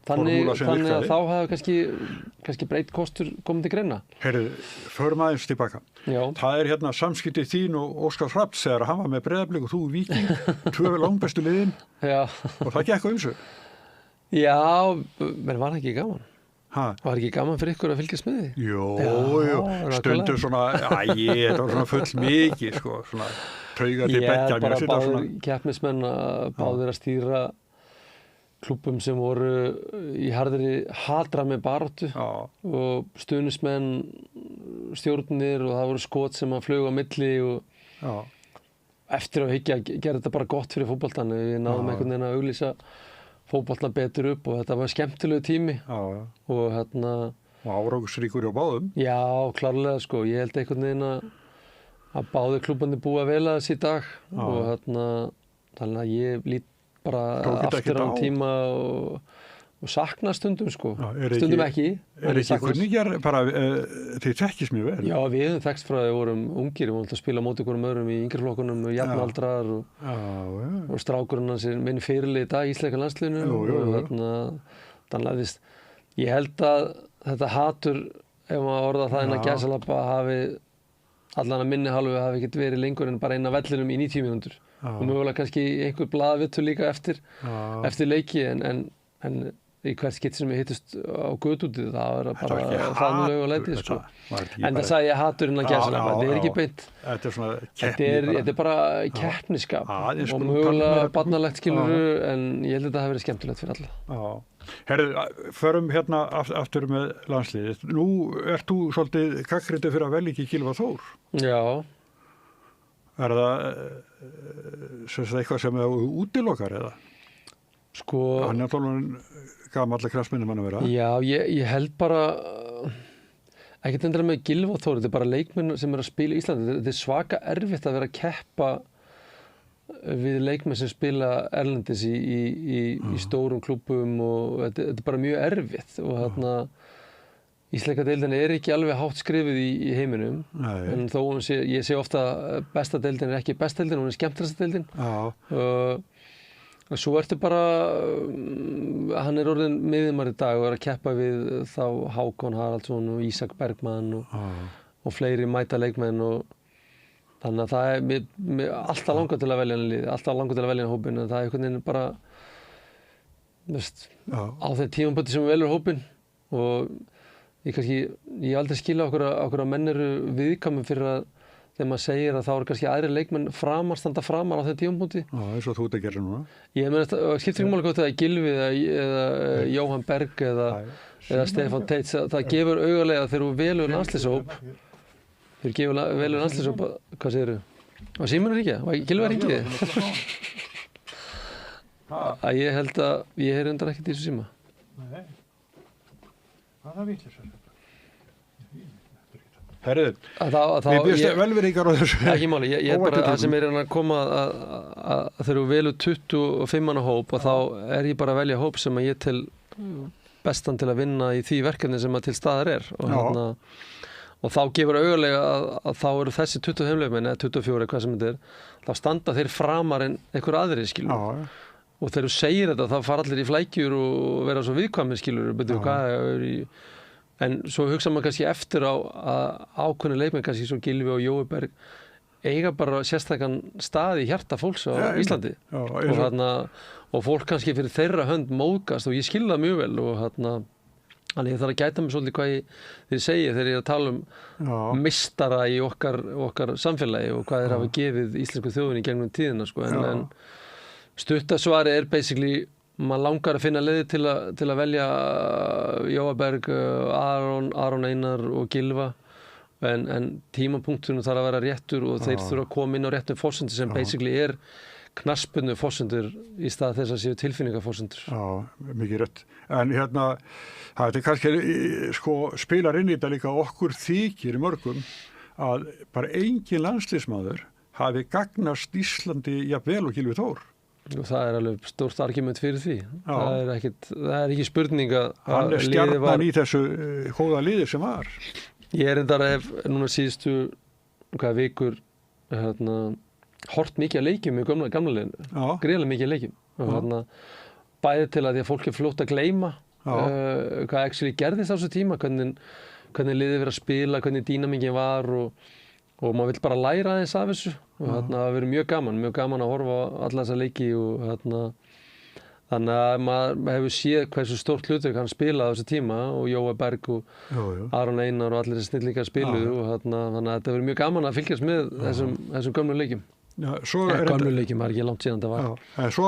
þannig að þá hafa kannski breytt kostur komið til greina. Heyrðu, förum aðeins tilbaka. Já. Það er hérna samskiptið þín og Óskar Hrafns þegar hann var með Breiðablik og þú Víking, 2 langbestu liðin. Já. Og það gekk á ýmsu. Já, menn var það ekki gaman? Var ekki gaman fyrir ykkur að fylgjast með því? Jú, stundum svona, þetta var svona full mikið, sko, svona traugandi beggja. Ég bara báðir keppnismenn báðir að stýra klúbbum sem voru í hatra með baráttu og stuðningsmenn, stjórnir og það voru skot sem að fluga á milli og eftir að hyggja gera þetta bara gott fyrir fótboltann. Við náðum einhvern veginn að auglýsa fótboltan betur upp og þetta var skemmtilegu tími og og árangursríkur hjá báðum. Já, klárlega, sko. Ég held einhvern veginn að báðir klúbbandi búa vel að þessi í dag og þannig að ég lít bara aftur á tíma og sakna stundum sko, stundum ekki. Ekki kunningjar, bara þið þekkist mjög vel? Já, við höfum þekkst frá að við vorum ungir, við vorum alltaf að spila móti hverjum öðrum í yngri flokkunum, jafnaldrar og strákurinn hans minn fyrirliði í dag í íslenska landsliðinu og þannig að ég held að þetta hatur, ef maður orða það innan gæsalappa, hafi allan að minni hálfu hafi ekkert verið lengur en bara inn á vellinum í 90 mínútur og mögulega kannski einhver blaðavittur líka eftir leiki en í hvert skipti sem við hittust á götútið, það var bara þannig og leitið sko. En það sagði ég hatur innan gæsalappa, þetta ekki beint. Þetta svona keppni. Þetta bara keppniskap og mögulega barnalegt skiluru, en ég held að þetta hafi verið skemmtilegt fyrir alla. Herðu, förum hérna aftur með landsliðið. Nú ert þú svolítið gagnrýndur fyrir að velja ekki Gylfa Þór. Já. Er það eitthvað sem þú útilokar eða? Sko... Hann alveg gamallega kraftminnum hann að vera. Já, ég held bara ekkert endilega með Gylfa Þór, þetta bara leikmenn sem að spila í Íslandi. Þetta svaka erfitt að vera að keppa við leikmenn sem spila erlendis í stórum klúbbum og þetta bara mjög erfitt og þarna íslenska deildin ekki alveg hátt skrifið í heiminum. En þó ég sé ofta besta deildin ekki besta deildin, hún skemmtilegasta deildin. Svo ertu bara, hann orðinn miðjumar í dag og að keppa við þá Hákon Haraldsson og Ísak Bergmann og fleiri mæta leikmenn og þannig að það mér alltaf langar til að velja hann liði, alltaf langar til að velja hann hópinn, en það einhvern veginn bara, á þeim tímapunkti sem við velur hópinn og ég aldrei skilja okkur að menn eru viðkvæmir fyrir að þegar maður segir að þá eru kannski aðrir leikmenn standa framar á þeim tímapunkti. Já, eins og þú ert að gera núna. Ég meina, skiptir ekki máli hvort það Gylfi eða Jóhann Berg eða Stefán Teits, það gefur augalega þegar þú velur landslýshóp. Þegar gefur velur landslýshóp, hvað segirðu? Var síminn ekki? Var Gylfi ekki? Að ég held að ég heyri undan ekkert í þessu síma. Nei. Hvað það vitlaust þetta? Herriði, við byrjum velveringar á þessu. Ekki máli, ég bara, það sem að koma að þegar þú velur 25 manna hóp og þá ég bara að velja hóp sem að ég tel bestan til að vinna í því verkefni sem að til staðar og þá gefur augalega að þá eru þessi 25 leikmenn eða 24 hvað sem þetta þá standa þeir framar en einhver aðri skilur. Og þegar þú segir þetta þá fara allir í flækjur og vera svo viðkvæmir skilur, betur hvað er í. En svo hugsa maður kannski eftir á að ákveðnu leikmenn kannski svo Gylfi og Jói Berg eiga bara sérstakann stað í hjarta fólks á Íslandi og fólk kannski fyrir þeirra hönd móðgast og ég skil það mjög vel og þannig ég þarf að gæta mig svolítið hvað ég segi þegar ég að tala meistara í okkar samfélagi og hvað þeir hafa gefið íslensku þjóðinni gegnum tíðina sko. En stuttasvari basically maður langar að finna leiði til að velja Jóa Berg, Aron Einar og Gylfa en tímapunktunum þarf að vera réttur og þeir þurfa að koma inn á réttum forsendur sem basically knattspyrnu forsendur í stað þess að séu tilfinningaforsendur. Já, mikið rétt. En það kannski spilar inn í þetta líka okkur þykir í mörgum að bara engin landsliðsmaður hafi gagnast Íslandi jafnvel og Gylfi Þór. Og það alveg stórt argument fyrir því. Það ekki spurning að hann stjarnan í þessu góða liði sem var. Ég reyndar hef núna síðustu vikur hort mikið að leikjum í gamla liðinu. Gríðarlega mikið að leikjum. Og bæði til að því að fólk fljótt að gleyma hvað actually gerðist á þessu tíma, hvernig liðið verið að spila, hvernig dýnamíkin var og maður vill bara læra aðeins af þessu og það verið mjög gaman að horfa á alla þessa leiki og þannig að maður hefur séð hversu stórt hlutverk hann spilaði á þessu tíma og Jóa Berg og Aron Einar og allir þessi snillingar spiluðu og þannig að þetta verið mjög gaman að fylgjast með þessum gömlu leikjum. Gömlu leikjum, það ekki langt síðan það var. En svo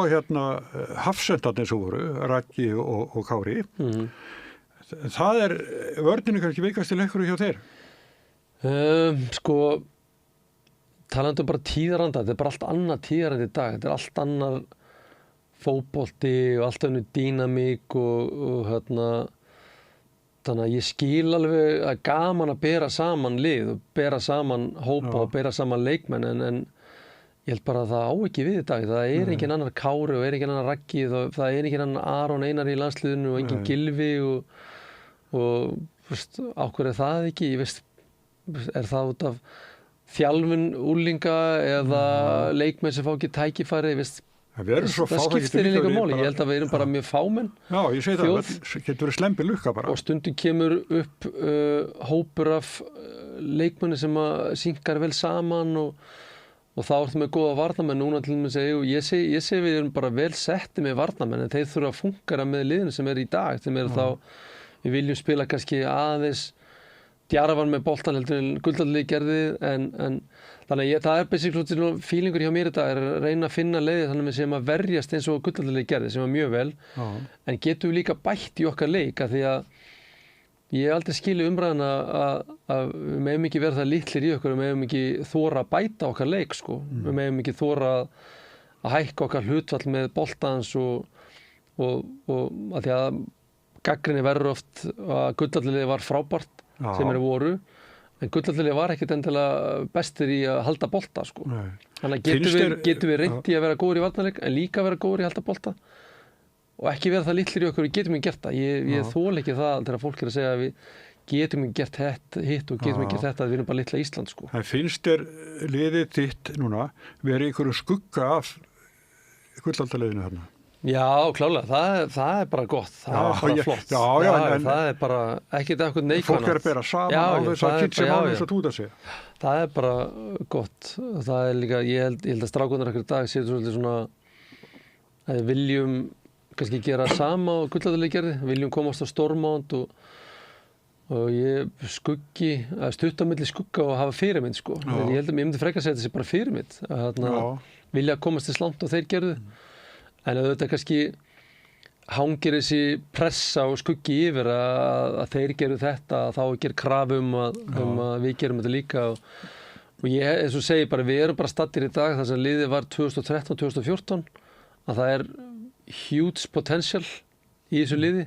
hafsendarnir svo voru, Raggi og Kári. Það vörninu kannski veikasti leikur hjá þeir? Talandi bara tíðaranda, þetta bara allt annað tíðarandi í dag, þetta allt annar fótbolti og allt önnur dýnamík og þannig að ég skil alveg að gaman að bera saman lið og bera saman hópa og bera saman leikmenn en Ég held bara að það á ekki við í dag. Það engin annar Kári og engin annar Raggi, það engin annar Aron Einar í landsliðinu og engin Gylfi og veist, á hverju það ekki? Ég veist, það út af þjálfun úlinga eða leikmenn sem fá ekki tækifæri, veist? Það skiptir líka máli. Ég held að við erum bara mjög fámenn. Já, ég segi það getur verið slempi lukka bara. Og stundum kemur upp hópur af leikmenni sem að synkar vel saman og þá ertu með góða varnarmenn núna til að segja, ég segi við erum bara vel setti með varnarmenn en þeir þurfa að fungera með liðinu sem í dag, sem þá, við viljum spila kannski aðeins djarfan með boltan heldur en Gullaldalið gerði en þannig að það basically feelingur hjá mér þetta að reyna að finna leiði þannig að við séum að verjast eins og Gullaldalið gerði sem var mjög vel, en getum við líka bætt í okkar leik að því að ég aldrei skilið umræðan að við megum ekki vera það litlir í okkur, við megum ekki þora að bæta okkar leik sko. Við megum ekki þora að hækka okkar hlutfall með boltans og að því að gagnrýni verður oft að Gullaldalið var frábært sem voru, en Gullaldalið var ekkert endilega bestir í að halda bolta sko. Þannig að getum við reynt í að vera góður í varnarleik en líka vera góður í að halda bolta og ekki vera það litlir í okkur, við getum ekki gert það. Ég þoli ekki það þegar fólk að segja að við getum ekki gert hitt og getum ekki gert þetta, við erum bara litla Ísland sko. Það finnst þér liðið þitt núna verið einhverju skugga af Gullaldaliðinu þarna? Já, klálega, það bara gott, það bara flott. En það bara ekkert eitthvað neikvæðan. Fólk að bera saman á þess að kynnt sem alveg svo túta sig. Það bara gott. Það líka, ég held að strákunar ekkert dag séu svolítið svona að við viljum kannski gera sama og Gullaldalið gerði, viljum komast á stórmót og ég stutt á milli skugga og hafa fyrirmynd sko. Ég held að ég myndi frekar segja þessi bara fyrirmynd að vilja komast til slangt og þeir gerðu en auðvitað kannski hangir þessi pressa og skuggi yfir að þeir gerðu þetta þá ger krafu að við gerum þetta líka og ég eins og segi bara við erum bara staddir í dag þar sem liðið var 2013-2014 að það huge potential í þessu liði.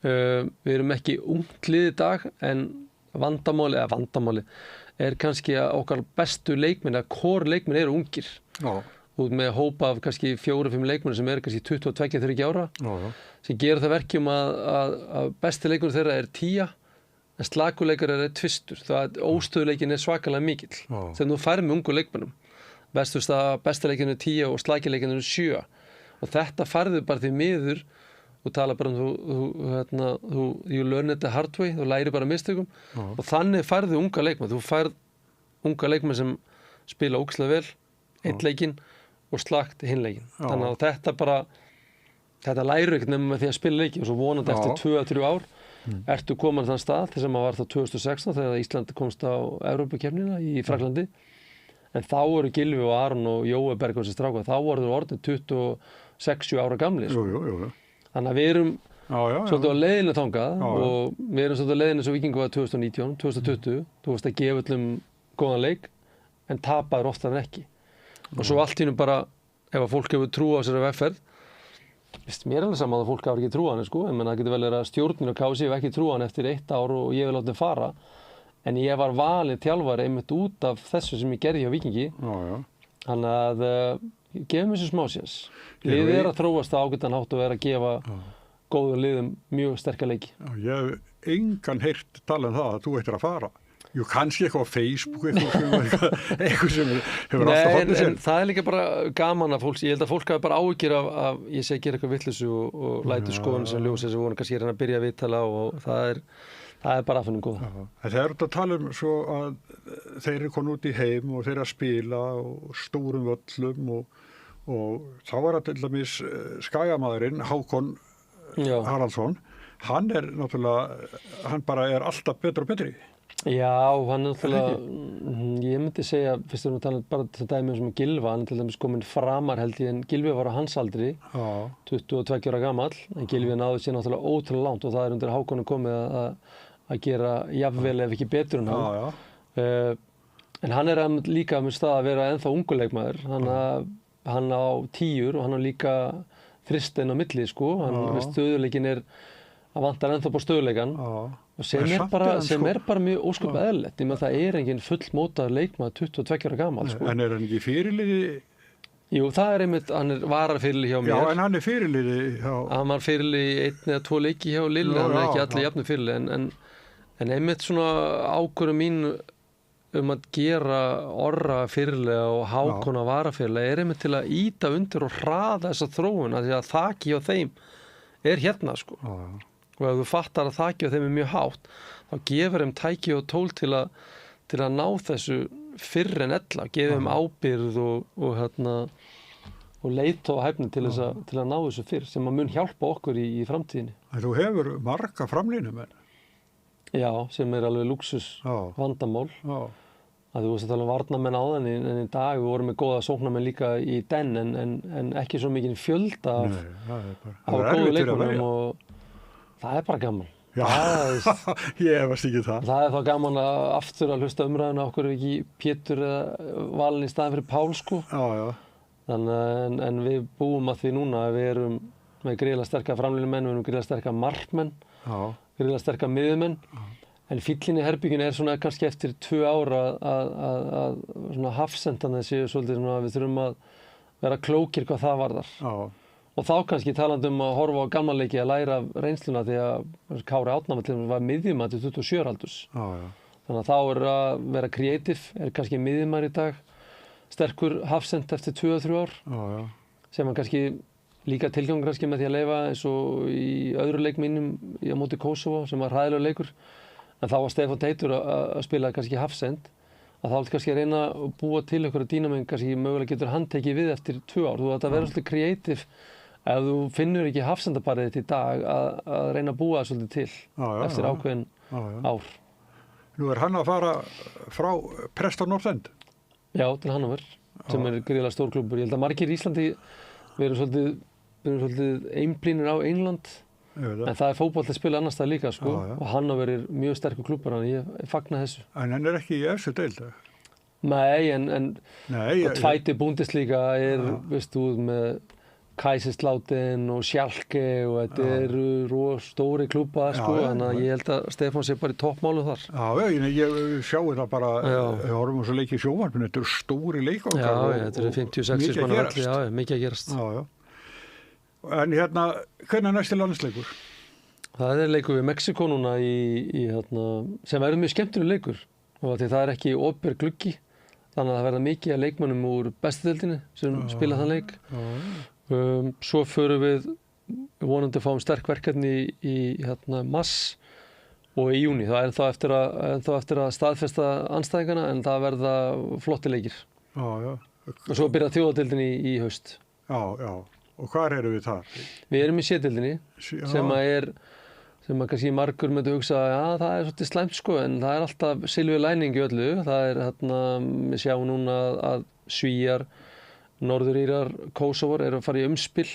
Við erum ekki ungt lið í dag en vandamáli kannski að okkar bestu leikmenn eða core leikmenn eru ungir út með hópa af kannski 4-5 leikmenn sem eru kannski 22-23 ára sem gera það verkjum að besti leikmenn þeirra 10 en slaguleikar tvistur það óstöðuleikin svakalega mikill sem þú færð með ungu leikmennum besti leikinn 10 og slagileikinn 7 og þetta færðu bara því miður og tala bara you learn it the hard way, þú læri bara mistökum og þannig færðu unga leikmenn þú færð unga leikmenn sem spila ógeðslega vel, einn leikinn og slagt hinn leikinn þannig að þetta lærir ekkert nema með því að spila leiki og svo vonandi eftir 2-3 ár ertu komin þann stað sem að var það 2016 þegar Ísland komst á Evrópukeppnina í Fraklandi en þá eru Gylfi og Aron og Jói Bergmann sem strákar, þá voru þeir orðin 26 ára gamli sko. Þannig að við erum svolítið á leiðinu þangað og við erum svolítið á leiðinu sem Víkingur var 2019, 2020 þú veist að gefa öllum góðan leik en tapaður oftar en ekki og svo allt í einu bara ef að fólk hefur trú á þessari vegferð mér alveg saman að fólk hafa ekki trú á hann sko, en það getur vel verið að stjórnin og KC hef ekki trú á hann eftir 1 ár og ég vil láta hann fara en ég var valinn þjálfari einmitt út af þessu sem ég gerði hjá Víkingi þannig að gefum þessu smá séns liðið að þróast á ágætan hátt og vera að gefa góðu liðum mjög sterka leiki Ég hef engan heyrt tala það að þú ættir að fara Jú, kannski eitthvað á Facebook eitthvað sem hefur alltaf haldið sér. En það líka bara gaman að fólk, ég held að fólk hafi bara áhyggjur af ég segi gera eitthvað vitleysu og lætur skoðun sem ljósi sem voru kannski að byrja að viðtala og það er bara aðfinnum góða. Það er að tala svo að þeir eru konur út í heim og þeir eru að spila og stórum völlum og þá var það til dæmis skagamaðurinn Hákon Haraldsson, hann er náttúrulega, hann bara er alltaf betur og betri. Já, hann er náttúrulega, ég myndi segja, fyrst erum við að tala bara þetta dæmi um Gylfa, hann er til dæmis komin framar held ég en Gylfi var á hans aldri, 22 ára gamall, en Gylfi náði sér náttúrulega ótrúlega langt og það er undir Hákonu komið að gera jafnvel ef ekki betur en hann. En hann er líka með stað að vera ennþá unguleikmaður, hann á 10 og hann á líka þrist inn á milli, sko, stöðuleikin að vantar ennþá på stöðuleikan. sem bara mjög ósköp eðlilegt. Ég meina það engin fullmótaður leikmaður 22 ára gamall, sko. En hann ekki fyrirliði? Jú, það einmitt, hann varafyrirliði hjá mér. Já, en hann fyrirliði hjá... Hann var fyrirliði 1 eða 2 leiki hjá Lille, hann ekki allir jafnir fyrirliði, en einmitt svona ákvörðun mín að gera Orra fyrirliða og Hákona varafyrirliða einmitt til að ýta undir og hraða þessa þróun, af því að þakki á þeim hérna, sko. Og ef þú fattar að þakki á þeim mjög hátt, þá gefur þeim tæki og tól til að ná þessu fyrr en ella, gefur þeim ábyrgð og leita á hæfni til að ná þessu fyrr, sem að mun hjálpa okkur í framtíðinni. Þú hefur marga framlínumenn. Já, sem alveg lúxus vandamál. Að þú veist að tala varnarmenn áðan, en í dag við vorum með góða sóknarmenn líka í den, en ekki svo mikið fjölda af góðu leikmönnum, og það bara gaman. Já, ég efast ekki það. Það þá gaman að aftur að hlusta umræðuna okkur ekki Pétur eða valin í staðin fyrir Pál, sko. Þannig en við búum að því núna að við erum með gríðarlega sterka framlínumenn, við erum gríðarlega sterka markmenn, gríðarlega sterka miðjumenn. En fíllinn í herbygginu svona kannski eftir 2 ár að svona hafsendan séu svolítið svona að við þurfum að vera klókir hvað það varðar. Og þá kannski talandi að horfa á gammalleiki að læra af reynsluna, því að Kári Átnama til var miðjumaður til 27 aldurs. Þannig að þá að vera kreatív, kannski miðjumaður í dag, sterkur hafsend eftir 2-3 ár, sem hann kannski líka tilgang kannski með því að leyfa eins og í öðru leik mínum á móti Kosovo, sem var hræðilegur leikur. En þá var Stefán Teitur að spila kannski hafsend, að þá ætti kannski að reyna að búa til einhverja dýnameng, kannski mögulega getur hann tekið við eftir 2 ár. Þú ætti að vera svolítið kreatív ef þú finnur ekki hafsendaparið þitt í dag að reyna að búa það svolítið til eftir ákveðin ár. Nú hann að fara frá Preston North End? Já, til Hannover, sem gríðarlega stór klúbbur. Ég held að margir í Íslandi við erum svolítið einblínir á England. En það fótbolti spila annars staðar líka, sko, og Hannover mjög sterkur klúbbur, en ég fagna þessu. En hann ekki í efstu deild? Nei, en tvæti Bundesliga veist þú, með Kaiserslautern og Schalke, og þetta stóri klúbbar, sko, þannig að ég held að Stefán sé bara í toppmálum þar. Ég sjái það bara, við horfum á svo leiki í sjónvarpinu, þetta stóri leikangar. Þetta 50-60 manna velli, mikið að gerast. En hvernig næsti landsleikur? Það leikur við Mexíkó núna sem verður mjög skemmtilegur leikur, og því það ekki opinber gluggi, þannig að það verða mikið af leikmönnum úr bestu deildinni sem spila þann leik. Svo förum við vonandi að fáum sterk verkefni í mars og í júní. Það þá eftir að staðfesta andstæðingana, en það verða flotti leikir. Og svo byrja þjóðadeildin í haust. Og hvar erum við þar? Við erum í C-deildinni, sem kannski margur myndi hugsa að það svolítið slæmt, sko, en það alltaf silfur læning í öllu. Það við sjáum núna að Svíar, Norður-Írar, Kósóvar að fara í umspil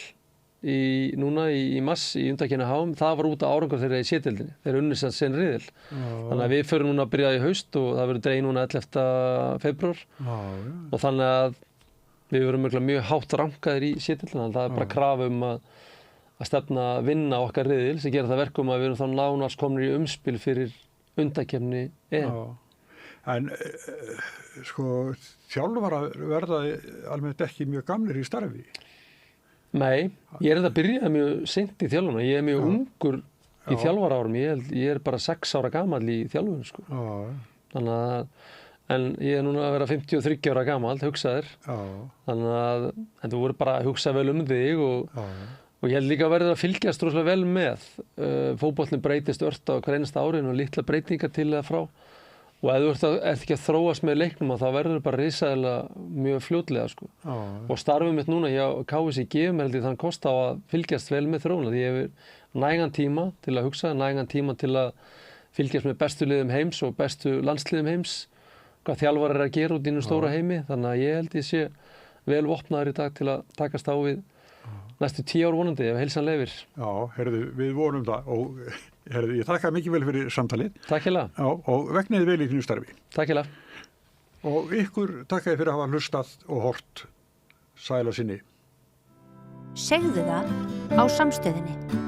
núna í mars í undankeppni HM. Það var út af árangur þeirra í C-deildinni. Þeir unnið sinn riðil. Þannig að við förum núna að byrja í haust, og það verður dregið núna 11. febrúar. Og þannig að við verum mjög hátt rankaðir í C-deildina. Það bara krafa að stefna að vinna okkar riðil, sem gera það verkum að við erum þá nánast komnir í umspil fyrir undankeppni EM. En sko, þjálfarar verða almennt ekki mjög gamlir í starfi? Nei, ég að byrja mjög seint í þjálfuna. Ég mjög ungur í þjálfarárum. Ég bara 6 ára gamall í þjálfun, sko. Þannig að en ég núna að vera 53 ára gamall, hugsaðir. Þannig að þú voru bara að hugsa vel þig, og ég held líka að verða að fylgjast rosalega vel með. Fótboltinn breytist ört á hver einasta árin, og litla breytingar til eða frá. Og ef þú ert ekki að þróast með leiknum, þá verður bara risaðilega mjög fljótlega, sko. Og starfið mitt núna hjá KSÍ gefur mér þann kost á að fylgjast vel með þróuna, því ég hef nægan tíma til að hugsa, nægan tíma til að fylgjast með bestu liðum heims og bestu landsliðum heims, hvað þjálfarar að gera út í stóra heimi. Þannig að ég held ég sé vel vopnaður í dag til að takast á við næstu 10 ár vonandi, ef heilsan leyfir. Já, við vonum það, og ég þakka mikið vel fyrir samtalið. Takk hérlega. Já, og vegniði vel í þínu starfi. Takk hérlega. Og ykkur takk fyrir að hafa hlustað og hort. Sæl að sinni. Segðu það á Samstöðinni.